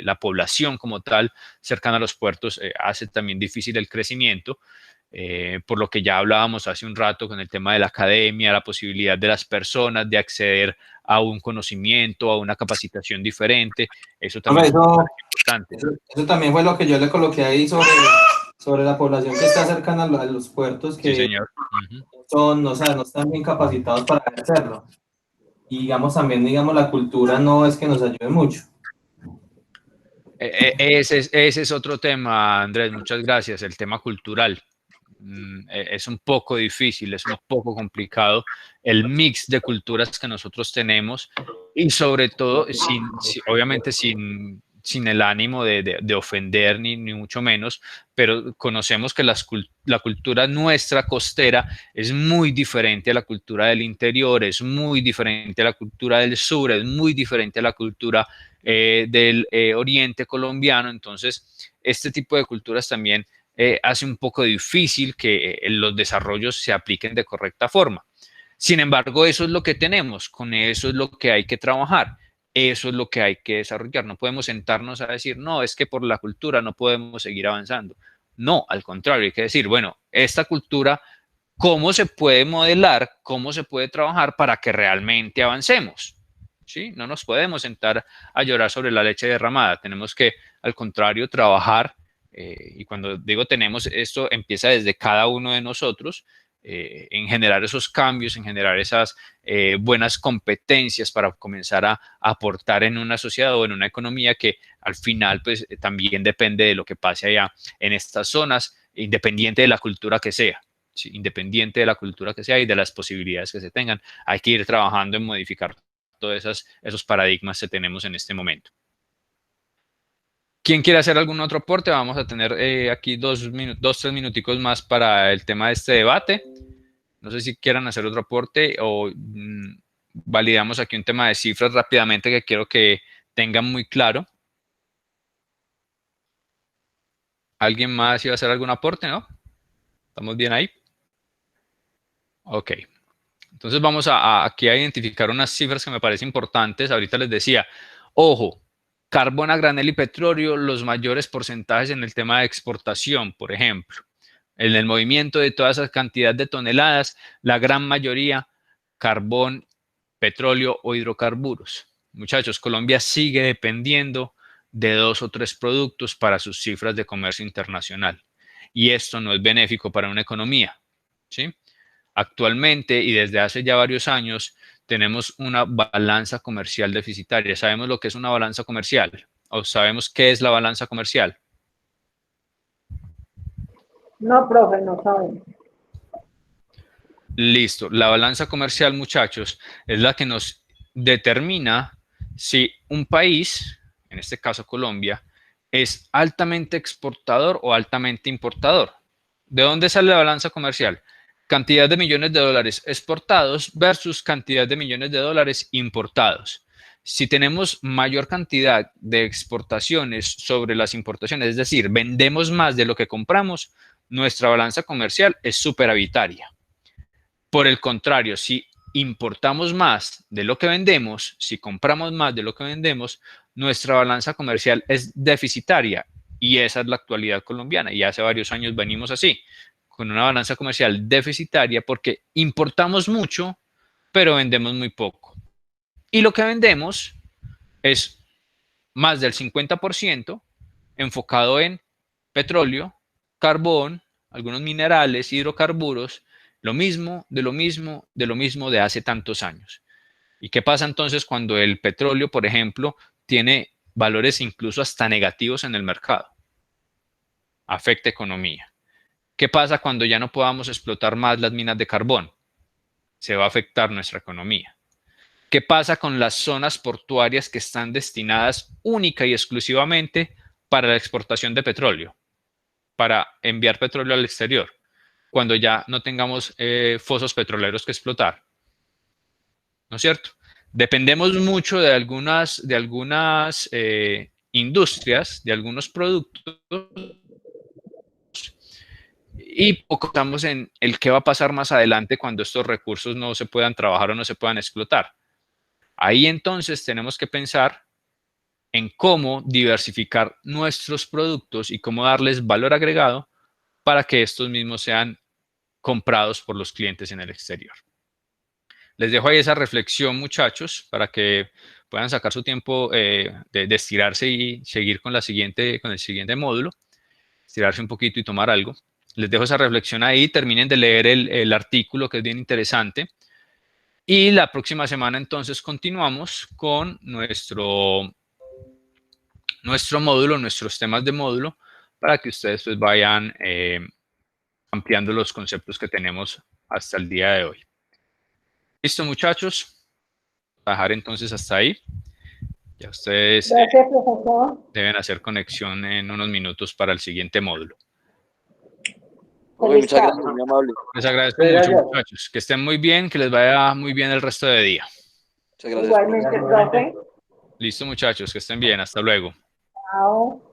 [SPEAKER 2] la población como tal cercana a los puertos hace también difícil el crecimiento, por lo que ya hablábamos hace un rato con el tema de la academia, la posibilidad de las personas de acceder a un conocimiento, a una capacitación diferente, eso también es importante.
[SPEAKER 6] Eso también fue lo que yo le coloqué ahí sobre la población que está cercana a los puertos, que
[SPEAKER 2] sí, señor.
[SPEAKER 6] o sea, no están bien capacitados para hacerlo. Y digamos también, la cultura no es que nos ayude mucho.
[SPEAKER 2] Ese es otro tema, Andrés, muchas gracias, el tema cultural. Es un poco difícil, es un poco complicado el mix de culturas que nosotros tenemos y sobre todo, obviamente sin el ánimo de ofender ni mucho menos, pero conocemos que la cultura nuestra costera es muy diferente a la cultura del interior, es muy diferente a la cultura del sur, es muy diferente a la cultura del oriente colombiano. Entonces, este tipo de culturas también hace un poco difícil que los desarrollos se apliquen de correcta forma. Sin embargo, eso es lo que tenemos, con eso es lo que hay que trabajar, eso es lo que hay que desarrollar. No podemos sentarnos a decir, no, es que por la cultura no podemos seguir avanzando. No, al contrario, hay que decir, bueno, esta cultura, ¿cómo se puede modelar, cómo se puede trabajar para que realmente avancemos? ¿Sí? No nos podemos sentar a llorar sobre la leche derramada, tenemos que, al contrario, trabajar. Y cuando digo tenemos, esto empieza desde cada uno de nosotros, en generar esos cambios, en generar esas buenas competencias para comenzar a aportar en una sociedad o en una economía que al final pues también depende de lo que pase allá en estas zonas, independiente de la cultura que sea. ¿Sí? Independiente de la cultura que sea y de las posibilidades que se tengan, hay que ir trabajando en modificar todos esos paradigmas que tenemos en este momento. ¿Quién quiere hacer algún otro aporte? Vamos a tener aquí 3 minuticos más para el tema de este debate. No sé si quieran hacer otro aporte o validamos aquí un tema de cifras rápidamente que quiero que tengan muy claro. ¿Alguien más iba a hacer algún aporte, no? ¿Estamos bien ahí? Ok. Entonces vamos aquí a identificar unas cifras que me parecen importantes. Ahorita les decía, ojo, carbón a granel y petróleo, los mayores porcentajes en el tema de exportación, por ejemplo. En el movimiento de toda esa cantidad de toneladas, la gran mayoría, carbón, petróleo o hidrocarburos. Muchachos, Colombia sigue dependiendo de 2 o 3 productos para sus cifras de comercio internacional. Y esto no es benéfico para una economía, ¿sí? Actualmente y desde hace ya varios años tenemos una balanza comercial deficitaria. ¿Sabemos lo que es una balanza comercial? ¿O sabemos qué es la balanza comercial?
[SPEAKER 3] No, profe, no sabemos.
[SPEAKER 2] Listo. La balanza comercial, muchachos, es la que nos determina si un país, en este caso Colombia, es altamente exportador o altamente importador. ¿De dónde sale la balanza comercial? Cantidad de millones de dólares exportados versus cantidad de millones de dólares importados. Si tenemos mayor cantidad de exportaciones sobre las importaciones, es decir, vendemos más de lo que compramos, nuestra balanza comercial es superavitaria. Por el contrario, si importamos más de lo que vendemos, si compramos más de lo que vendemos, nuestra balanza comercial es deficitaria y esa es la actualidad colombiana y hace varios años venimos así, con una balanza comercial deficitaria porque importamos mucho, pero vendemos muy poco. Y lo que vendemos es más del 50% enfocado en petróleo, carbón, algunos minerales, hidrocarburos, lo mismo, de lo mismo, de lo mismo de hace tantos años. ¿Y qué pasa entonces cuando el petróleo, por ejemplo, tiene valores incluso hasta negativos en el mercado? Afecta economía. ¿Qué pasa cuando ya no podamos explotar más las minas de carbón? Se va a afectar nuestra economía. ¿Qué pasa con las zonas portuarias que están destinadas única y exclusivamente para la exportación de petróleo, para enviar petróleo al exterior, cuando ya no tengamos fosos petroleros que explotar? ¿No es cierto? Dependemos mucho de algunas industrias, de algunos productos, y poco estamos en el qué va a pasar más adelante cuando estos recursos no se puedan trabajar o no se puedan explotar. Ahí entonces tenemos que pensar en cómo diversificar nuestros productos y cómo darles valor agregado para que estos mismos sean comprados por los clientes en el exterior. Les dejo ahí esa reflexión, muchachos, para que puedan sacar su tiempo de estirarse y seguir con el siguiente módulo, estirarse un poquito y tomar algo. Les dejo esa reflexión ahí, terminen de leer el artículo que es bien interesante. Y la próxima semana entonces continuamos con nuestro módulo, nuestros temas de módulo, para que ustedes pues vayan ampliando los conceptos que tenemos hasta el día de hoy. Listo, muchachos. Voy a dejar entonces hasta ahí. Ya ustedes
[SPEAKER 3] Gracias, profesor.
[SPEAKER 2] deben hacer conexión en unos minutos para el siguiente módulo.
[SPEAKER 5] Profe,
[SPEAKER 3] Feliz
[SPEAKER 5] muchas
[SPEAKER 3] tarde.
[SPEAKER 5] gracias, muy amable.
[SPEAKER 2] Les agradezco
[SPEAKER 1] Sí,
[SPEAKER 2] mucho,
[SPEAKER 1] gracias.
[SPEAKER 2] muchachos. Que estén muy bien, que les vaya muy bien el resto de día.
[SPEAKER 5] Muchas gracias.
[SPEAKER 3] Igualmente, profe.
[SPEAKER 2] Listo, muchachos, que estén bien. Hasta luego.
[SPEAKER 3] Chao.